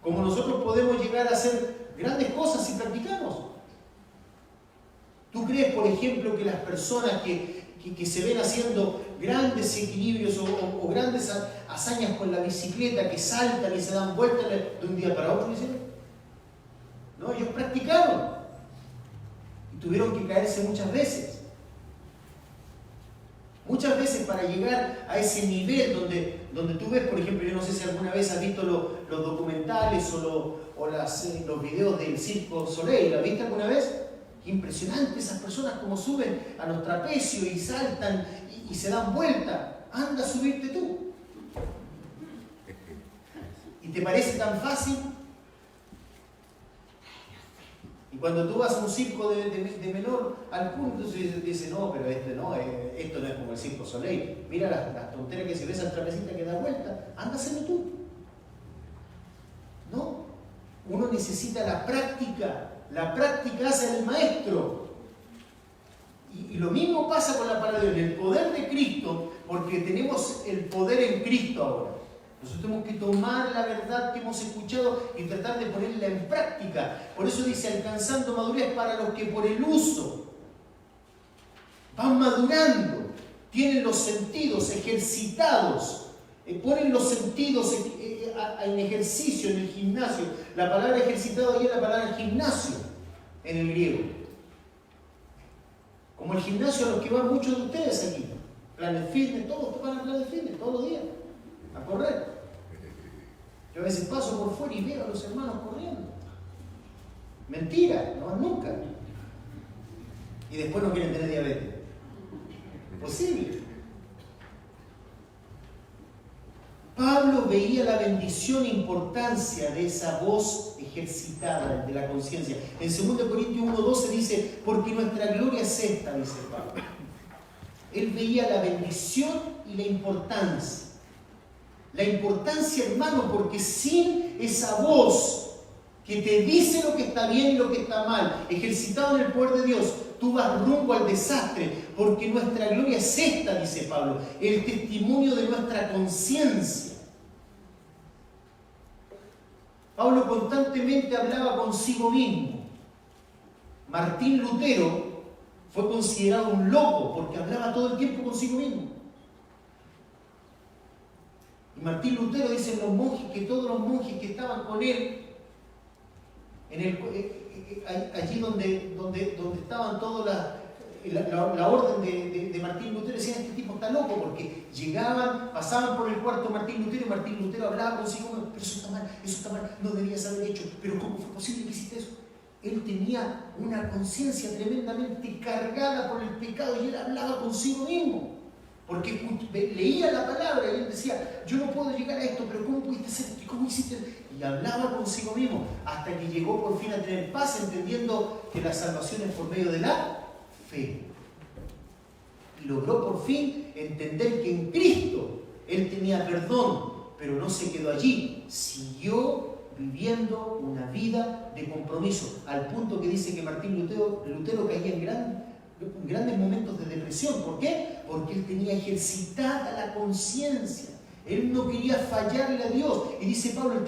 S1: Como nosotros podemos llegar a hacer grandes cosas si practicamos. ¿Tú crees, por ejemplo, que las personas que se ven haciendo grandes equilibrios o grandes hazañas con la bicicleta, que saltan y se dan vueltas de un día para otro, dicen? No, ellos practicaron y tuvieron que caerse muchas veces. Muchas veces para llegar a ese nivel donde tú ves, por ejemplo, yo no sé si alguna vez has visto los documentales o los videos del Circo Soleil, ¿la viste alguna vez? Impresionante esas personas como suben a los trapecios y saltan y se dan vuelta. Anda a subirte tú. ¿Y te parece tan fácil? Y cuando tú vas a un circo de menor al punto, dices, no, pero esto no es como el Circo Soleil. Mira las tonteras que se ve, esa trapecita que da vuelta. Anda a hacerlo tú. No. Uno necesita la práctica. La práctica hace el maestro. Y lo mismo pasa con la palabra de Dios, el poder de Cristo, porque tenemos el poder en Cristo ahora. Nosotros tenemos que tomar la verdad que hemos escuchado y tratar de ponerla en práctica. Por eso dice, alcanzando madurez para los que por el uso van madurando, tienen los sentidos ejercitados, ponen los sentidos en ejercicio, en el gimnasio. La palabra ejercitado ahí es la palabra gimnasio en el griego. Como el gimnasio a los que van muchos de ustedes aquí. Planet Fitness, todos van a Planet Fitness todos los días a correr. Yo a veces paso por fuera y veo a los hermanos corriendo. Mentira, no van nunca. Y después no quieren tener diabetes. Imposible. Pablo veía la bendición e importancia de esa voz ejercitada de la conciencia. En 2 Corintios 1:12 dice, porque nuestra gloria es esta, dice Pablo. Él veía la bendición y la importancia. La importancia, hermano, porque sin esa voz que te dice lo que está bien y lo que está mal, ejercitado en el poder de Dios, tú vas rumbo al desastre, porque nuestra gloria es esta, dice Pablo, el testimonio de nuestra conciencia. Pablo constantemente hablaba consigo mismo. Martín Lutero fue considerado un loco porque hablaba todo el tiempo consigo mismo. Y Martín Lutero, dicen los monjes, que todos los monjes que estaban con él, allí donde estaban todas la orden de Martín Lutero, decían, este tipo está loco, porque llegaban, pasaban por el cuarto de Martín Lutero y Martín Lutero hablaba consigo, pero eso está mal, no debías haber hecho, pero ¿cómo fue posible que hiciste eso? Él tenía una conciencia tremendamente cargada por el pecado y él hablaba consigo mismo. Porque leía la palabra y él decía, yo no puedo llegar a esto, pero ¿cómo pudiste hacer esto? ¿Cómo hiciste esto? Y hablaba consigo mismo, hasta que llegó por fin a tener paz, entendiendo que la salvación es por medio de la fe. Y logró por fin entender que en Cristo él tenía perdón, pero no se quedó allí, siguió viviendo una vida de compromiso, al punto que dice que Martín Lutero caía en grandes momentos de depresión. ¿Por qué? Porque él tenía ejercitada la conciencia. Él no quería fallarle a Dios. Y dice Pablo, el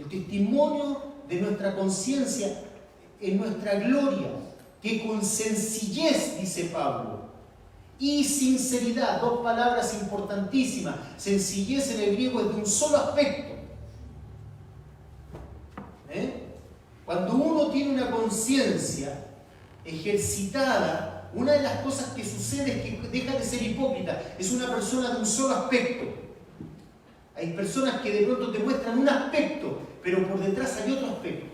S1: testimonio de nuestra conciencia en nuestra gloria, que con sencillez, dice Pablo, y sinceridad, dos palabras importantísimas. Sencillez en el griego es de un solo aspecto. Cuando uno tiene una conciencia ejercitada, una de las cosas que sucede es que deja de ser hipócrita. Es una persona de un solo aspecto. Hay personas que de pronto te muestran un aspecto, pero por detrás hay otro aspecto.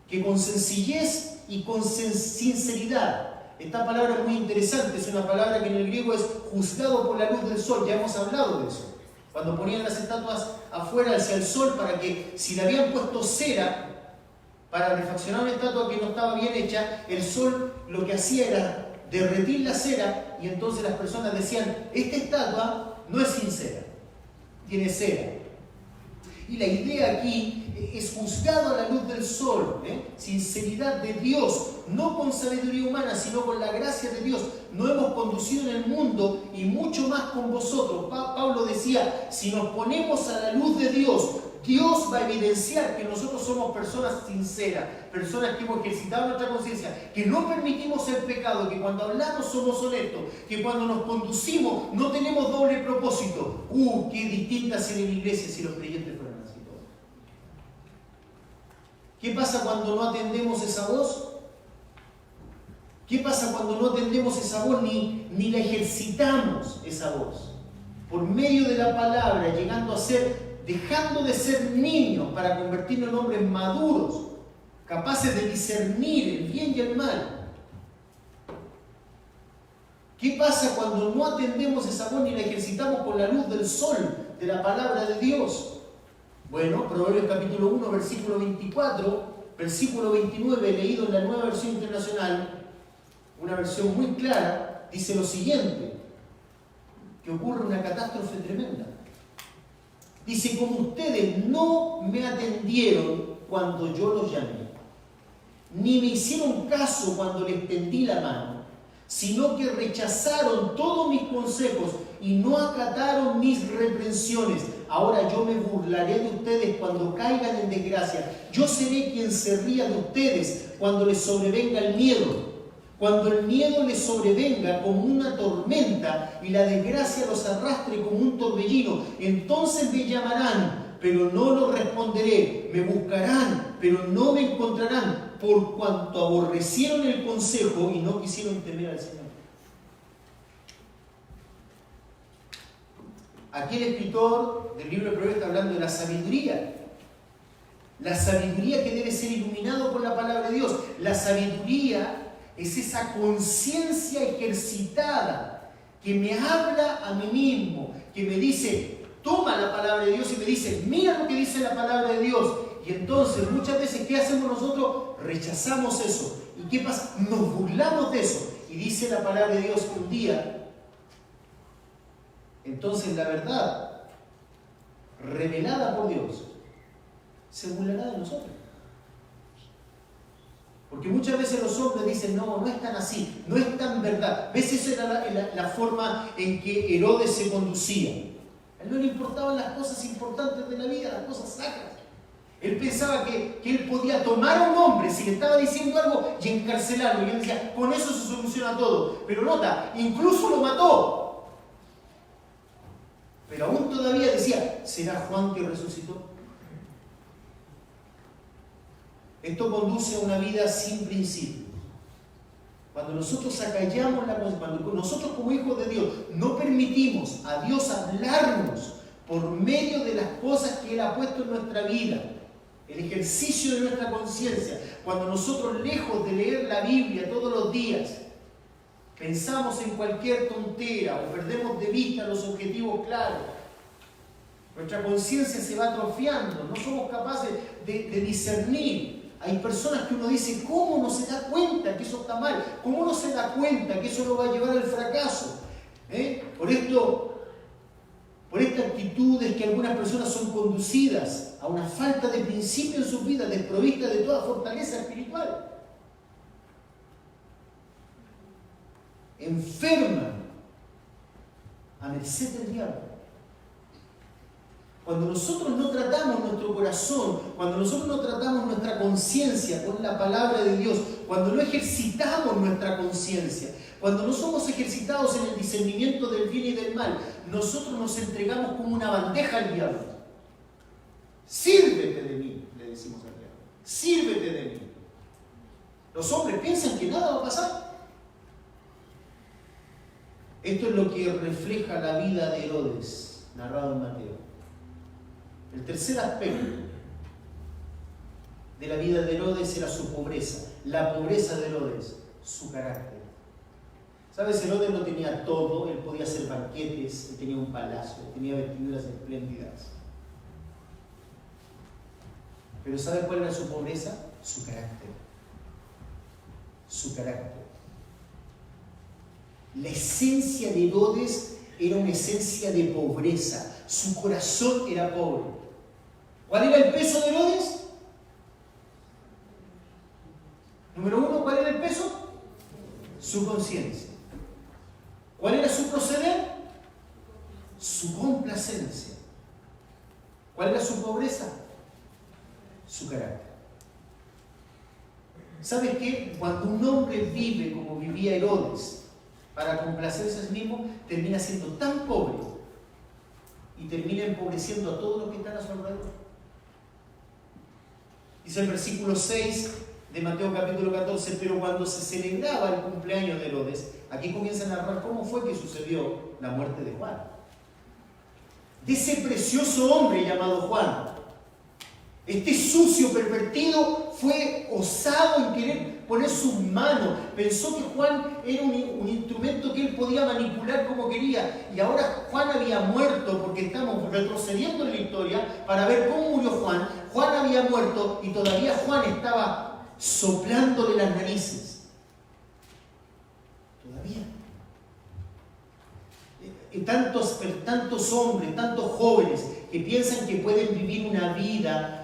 S1: Que con sencillez y con sinceridad. Esta palabra es muy interesante, es una palabra que en el griego es juzgado por la luz del sol. Ya hemos hablado de eso. Cuando ponían las estatuas afuera hacia el sol para que, si le habían puesto cera para refaccionar una estatua que no estaba bien hecha, el sol lo que hacía era derretir la cera y entonces las personas decían, esta estatua no es sin cera, tiene cera. Y la idea aquí es juzgado a la luz del sol, sinceridad de Dios, no con sabiduría humana, sino con la gracia de Dios. Nos hemos conducido en el mundo y mucho más con vosotros. Pablo decía, si nos ponemos a la luz de Dios, Dios va a evidenciar que nosotros somos personas sinceras, personas que hemos ejercitado nuestra conciencia, que no permitimos el pecado, que cuando hablamos somos honestos, que cuando nos conducimos no tenemos doble propósito. Qué distinta sería la iglesia si los creyentes fueran así todos. ¿Qué pasa cuando no atendemos esa voz? ¿Qué pasa cuando no atendemos esa voz ni la ejercitamos esa voz? Por medio de la palabra, llegando a ser, dejando de ser niños para convertirnos en hombres maduros, capaces de discernir el bien y el mal. ¿Qué pasa cuando no atendemos esa voz ni la ejercitamos con la luz del sol de la palabra de Dios? Bueno, Proverbios capítulo 1, versículo 24, versículo 29, leído en la Nueva Versión Internacional, una versión muy clara, dice lo siguiente, que ocurre una catástrofe tremenda. Dice, como ustedes no me atendieron cuando yo los llamé, ni me hicieron caso cuando les tendí la mano, sino que rechazaron todos mis consejos y no acataron mis reprensiones. Ahora yo me burlaré de ustedes cuando caigan en desgracia. Yo seré quien se ría de ustedes cuando les sobrevenga el miedo. Cuando el miedo les sobrevenga como una tormenta y la desgracia los arrastre como un torbellino, entonces me llamarán, pero no los responderé. Me buscarán, pero no me encontrarán, por cuanto aborrecieron el consejo y no quisieron temer al Señor. Aquí el escritor del libro de Proverbios está hablando de la sabiduría. La sabiduría que debe ser iluminado por la palabra de Dios. La sabiduría es esa conciencia ejercitada que me habla a mí mismo, que me dice, toma la palabra de Dios y me dice, mira lo que dice la palabra de Dios. Y entonces muchas veces, ¿qué hacemos nosotros? Rechazamos eso. ¿Y qué pasa? Nos burlamos de eso. Y dice la palabra de Dios que un día, entonces la verdad, revelada por Dios, se burlará de nosotros. Porque muchas veces los hombres dicen, no es tan así, no es tan verdad. ¿Ves? Esa era la forma en que Herodes se conducía. A él no le importaban las cosas importantes de la vida, las cosas sacras. Él pensaba que él podía tomar a un hombre si le estaba diciendo algo y encarcelarlo. Y él decía, con eso se soluciona todo. Pero nota, incluso lo mató. Pero aún todavía decía, ¿será Juan que resucitó? Esto conduce a una vida sin principios. Cuando nosotros acallamos la voz, cuando nosotros como hijos de Dios no permitimos a Dios hablarnos por medio de las cosas que Él ha puesto en nuestra vida, el ejercicio de nuestra conciencia, cuando nosotros, lejos de leer la Biblia todos los días, pensamos en cualquier tontera o perdemos de vista los objetivos claros, nuestra conciencia se va atrofiando, no somos capaces de discernir. Hay personas que uno dice, ¿cómo no se da cuenta que eso está mal? ¿Cómo no se da cuenta que eso lo va a llevar al fracaso? Por esta actitud es que algunas personas son conducidas a una falta de principio en sus vidas, desprovistas de toda fortaleza espiritual. Enferman a merced del diablo. Cuando nosotros no tratamos nuestro corazón, cuando nosotros no tratamos nuestra conciencia con la palabra de Dios, cuando no ejercitamos nuestra conciencia, cuando no somos ejercitados en el discernimiento del bien y del mal, nosotros nos entregamos como una bandeja al diablo. Sírvete de mí, le decimos al diablo. Sírvete de mí. Los hombres piensan que nada va a pasar. Esto es lo que refleja la vida de Herodes, narrado en Mateo. El tercer aspecto de la vida de Herodes era su pobreza. La pobreza de Herodes, su carácter. ¿Sabes? Herodes lo tenía todo, él podía hacer banquetes, él tenía un palacio, tenía vestiduras espléndidas. Pero ¿sabes cuál era su pobreza? Su carácter. Su carácter. La esencia de Herodes era una esencia de pobreza. Su corazón era pobre. ¿Cuál era el peso de Herodes? Número uno, ¿cuál era el peso? Su conciencia. ¿Cuál era su proceder? Su complacencia. ¿Cuál era su pobreza? Su carácter. ¿Sabes qué? Cuando un hombre vive como vivía Herodes, para complacerse a sí mismo, termina siendo tan pobre y termina empobreciendo a todos los que están a su alrededor. Dice el versículo 6 de Mateo capítulo 14, pero cuando se celebraba el cumpleaños de Herodes, aquí comienza a narrar cómo fue que sucedió la muerte de Juan. De ese precioso hombre llamado Juan. Este sucio pervertido fue osado en querer poner sus manos. Pensó que Juan era un instrumento que él podía manipular como quería. Y ahora Juan había muerto, porque estamos retrocediendo en la historia para ver cómo murió Juan. Juan había muerto y todavía Juan estaba soplándole las narices. Todavía. Tantos hombres, tantos jóvenes que piensan que pueden vivir una vida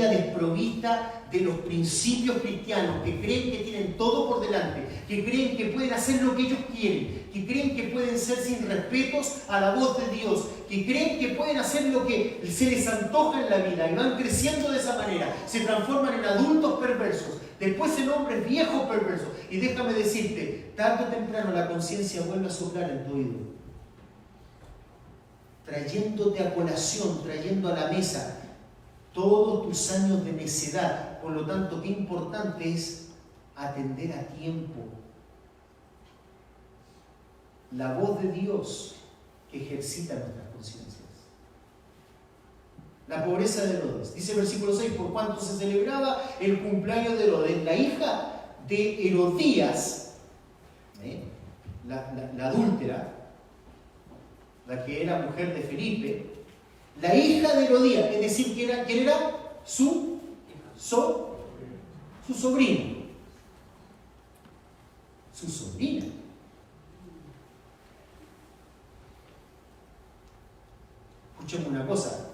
S1: desprovista de los principios cristianos, que creen que tienen todo por delante, que creen que pueden hacer lo que ellos quieren, que creen que pueden ser sin respetos a la voz de Dios, que creen que pueden hacer lo que se les antoja en la vida y van creciendo de esa manera, se transforman en adultos perversos, después en hombres viejos perversos. Y déjame decirte, tarde o temprano la conciencia vuelve a soplar en tu oído, trayéndote a colación, trayendo a la mesa todos tus años de necedad. Por lo tanto, qué importante es atender a tiempo la voz de Dios que ejercita nuestras conciencias. La pobreza de Herodes. Dice el versículo 6, por cuanto se celebraba el cumpleaños de Herodes, la hija de Herodías, la adúltera, la que era mujer de Felipe, la hija de Herodías, es decir, ¿quién era? Su sobrina. Su sobrina. Escuchemos una cosa,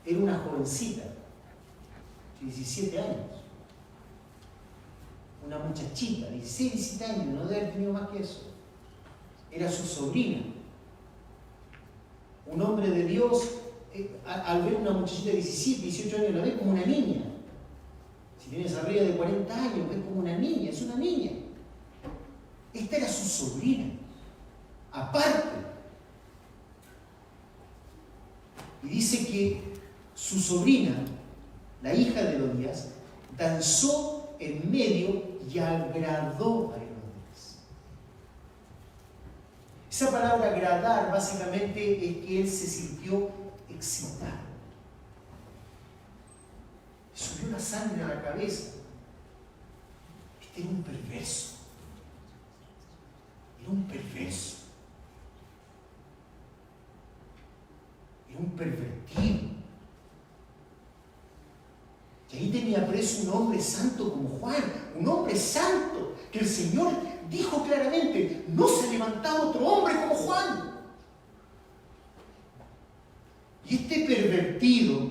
S1: era una jovencita, 17 años, una muchachita, 16, 17 años, no debe haber tenido más que eso. Era su sobrina. Un hombre de Dios, al ver una muchachita de 17, 18 años, la ve como una niña. Si tienes arriba de 40 años, ves como una niña, es una niña. Esta era su sobrina, aparte. Y dice que su sobrina, la hija de Herodías, danzó en medio y agradó a Herodes. Esa palabra agradar básicamente es que él se sintió excitado. Subió la sangre a la cabeza. Este era un perverso. Era un perverso. Era un pervertido. Y ahí tenía preso un hombre santo como Juan, un hombre santo, que el Señor dijo claramente, no se levantaba otro hombre como Juan. Y este pervertido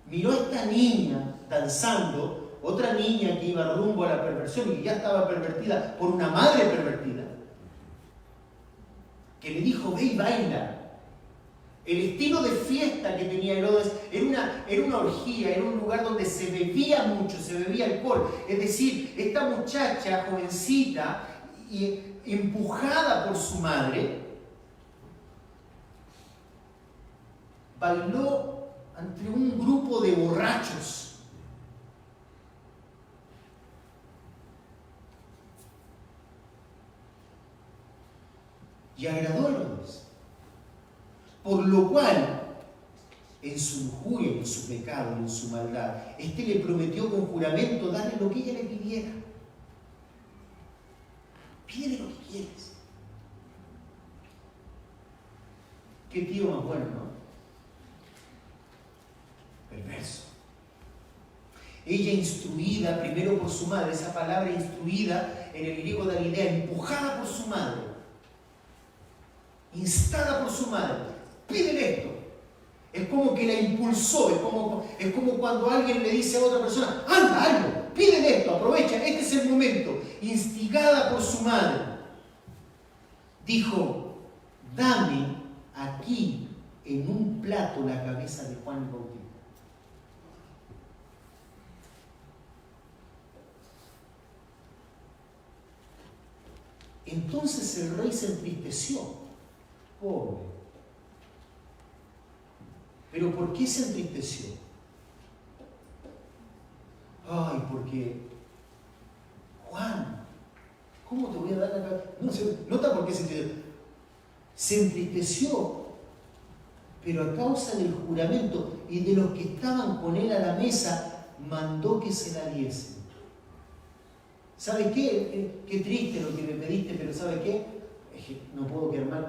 S1: miró a esta niña danzando, otra niña que iba rumbo a la perversión y que ya estaba pervertida por una madre pervertida, que le dijo, ve y baila. El estilo de fiesta que tenía Herodes era una orgía, era un lugar donde se bebía mucho, se bebía alcohol. Es decir, esta muchacha jovencita, empujada por su madre, bailó ante un grupo de borrachos. y agradó a Herodes. Por lo cual, en su lujuria, en su pecado, en su maldad, éste le prometió con juramento darle lo que ella le pidiera. Pide lo que quieres. Qué tío más bueno, ¿no? Perverso. Ella instruida primero por su madre, esa palabra instruida en el griego da la idea, empujada por su madre, instada por su madre, pídele esto. Es como que la impulsó, es como cuando alguien le dice a otra persona, anda, hazlo, pídele esto, aprovecha, este es el momento. Instigada por su madre, dijo, dame aquí en un plato la cabeza de Juan el Bautista. Entonces el rey se entristeció, pobre. ¿Pero por qué se entristeció? Ay, porque Juan, ¿cómo te voy a dar la cabeza? No, nota por qué se entristeció. Se entristeció, pero a causa del juramento y de los que estaban con él a la mesa, mandó que se la diesen. ¿Sabes qué? Qué triste lo que me pediste, pero ¿sabes qué? Es que no puedo quedar mal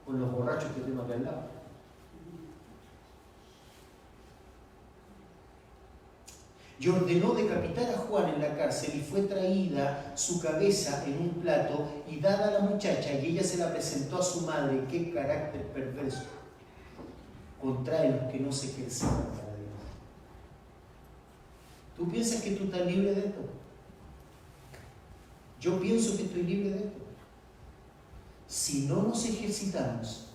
S1: con los borrachos que tengo acá al lado. Y ordenó decapitar a Juan en la cárcel y fue traída su cabeza en un plato y dada a la muchacha y ella se la presentó a su madre. ¡Qué carácter perverso! Contrae los que no se ejercitan para Dios. ¿Tú piensas que tú estás libre de esto? Yo pienso que estoy libre de esto. Si no nos ejercitamos,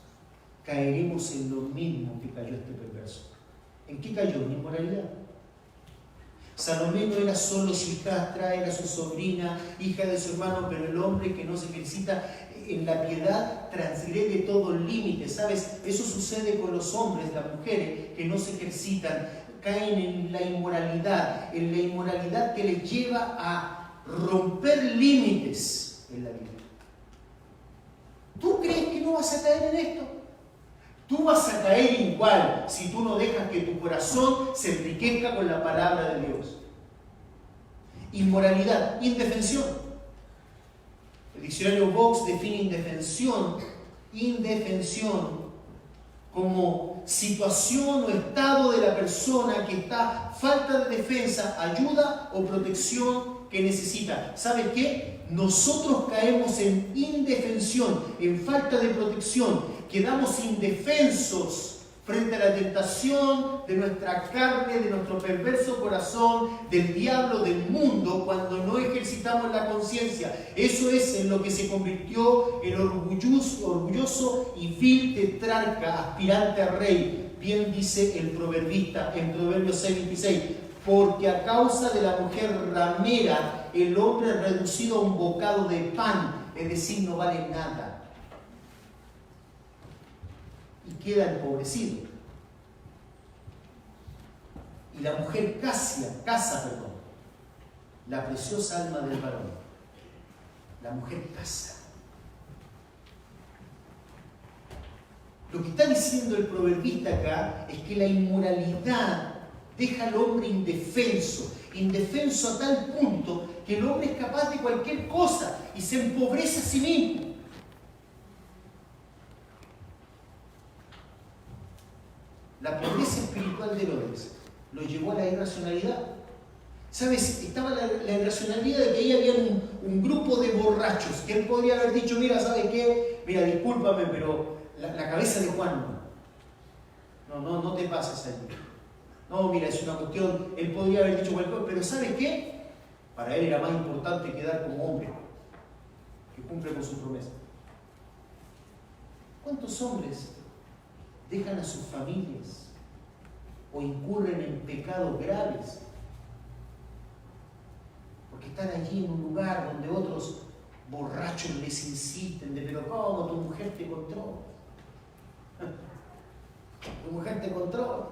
S1: caeremos en lo mismo que cayó este perverso. ¿En qué cayó? En inmoralidad. Salomé no era solo su hijastra, era su sobrina, hija de su hermano, pero el hombre que no se ejercita en la piedad transgrede todo el límite, ¿sabes? Eso sucede con los hombres, las mujeres que no se ejercitan, caen en la inmoralidad que les lleva a romper límites en la vida. ¿Tú crees que no vas a caer en esto? Tú vas a caer igual si tú no dejas que tu corazón se enriquezca con la palabra de Dios. Inmoralidad, indefensión. El diccionario Vox define indefensión como situación o estado de la persona que está falta de defensa, ayuda o protección que necesita. ¿Sabes qué? Nosotros caemos en indefensión, en falta de protección, quedamos indefensos frente a la tentación de nuestra carne, de nuestro perverso corazón, del diablo, del mundo, cuando no ejercitamos la conciencia. Eso es en lo que se convirtió el orgulloso y vil tetrarca, aspirante a rey. Bien dice el proverbista en Proverbios 6:26, porque a causa de la mujer ramera, el hombre es reducido a un bocado de pan, es decir, no vale nada. Y queda empobrecido. Y la mujer casa, la preciosa alma del varón. La mujer casa. Lo que está diciendo el proverbista acá es que la inmoralidad deja al hombre indefenso a tal punto que el hombre es capaz de cualquier cosa y se empobrece a sí mismo. La pobreza espiritual de Herodes lo llevó a la irracionalidad. ¿Sabes? Estaba la irracionalidad de que ahí había un grupo de borrachos que él podría haber dicho, mira, ¿sabes qué? Mira, discúlpame, pero la cabeza de Juan no te pases ahí. No, mira, es una cuestión, él podría haber dicho cualquier cosa, pero ¿sabes qué? Para él era más importante quedar como hombre que cumple con su promesa. ¿Cuántos hombres dejan a sus familias o incurren en pecados graves porque están allí en un lugar donde otros borrachos les insisten de, pero ¿cómo? Tu mujer te controla. Tu mujer te controla.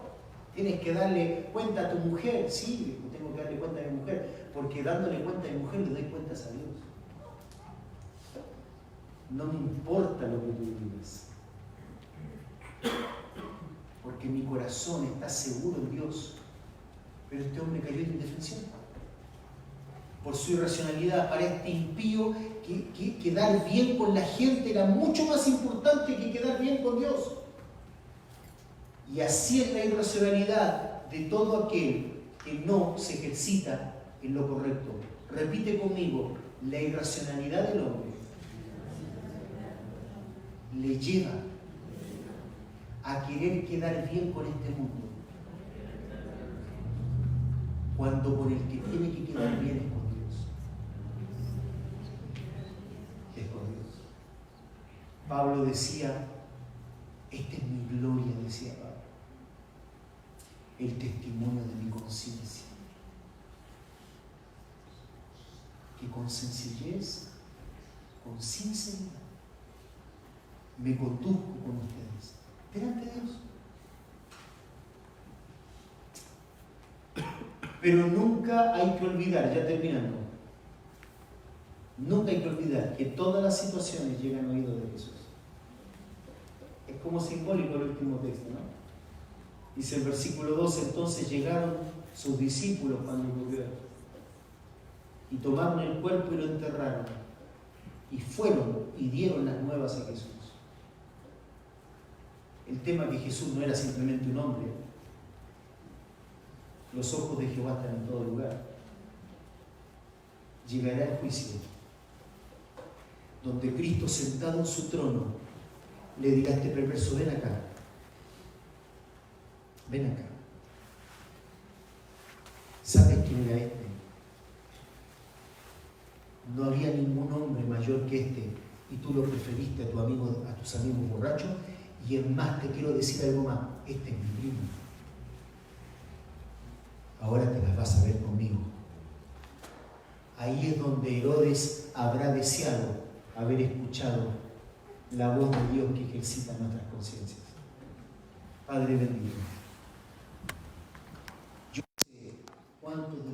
S1: Tienes que darle cuenta a tu mujer. Sí, tengo que darle cuenta a mi mujer, porque dándole cuenta a mi mujer le doy cuentas a Dios. no me importa lo que tú digas, porque mi corazón está seguro en Dios. Pero este hombre cayó en indefensión. Por su irracionalidad, para este impío, que quedar bien con la gente era mucho más importante que quedar bien con Dios. Y así es la irracionalidad de todo aquel que no se ejercita en lo correcto. Repite conmigo, la irracionalidad del hombre le lleva a querer quedar bien con este mundo, cuando con el que tiene que quedar bien es con Dios. Es con Dios. Pablo decía, esta es mi gloria, decía Pablo, el testimonio de mi conciencia, que con sencillez, con sinceridad, me conduzco con ustedes delante de Dios. Pero nunca hay que olvidar, ya terminando, nunca hay que olvidar que todas las situaciones llegan a oídos de Jesús. Es como simbólico el último texto, ¿no? Dice el versículo 12, entonces llegaron sus discípulos cuando ocurrió esto, y tomaron el cuerpo y lo enterraron, y fueron y dieron las nuevas a Jesús. El tema que Jesús no era simplemente un hombre. Los ojos de Jehová están en todo lugar. Llegará el juicio, donde Cristo, sentado en su trono, le dirá a este perverso, ven acá, ven acá. ¿Sabes quién era este? No había ningún hombre mayor que este, y tú lo preferiste a tus amigos borrachos, y es más, te quiero decir algo más, este es mi primo. Ahora te las vas a ver conmigo. Ahí es donde Herodes habrá deseado haber escuchado la voz de Dios que ejercita nuestras conciencias. Padre bendito, yo sé cuántos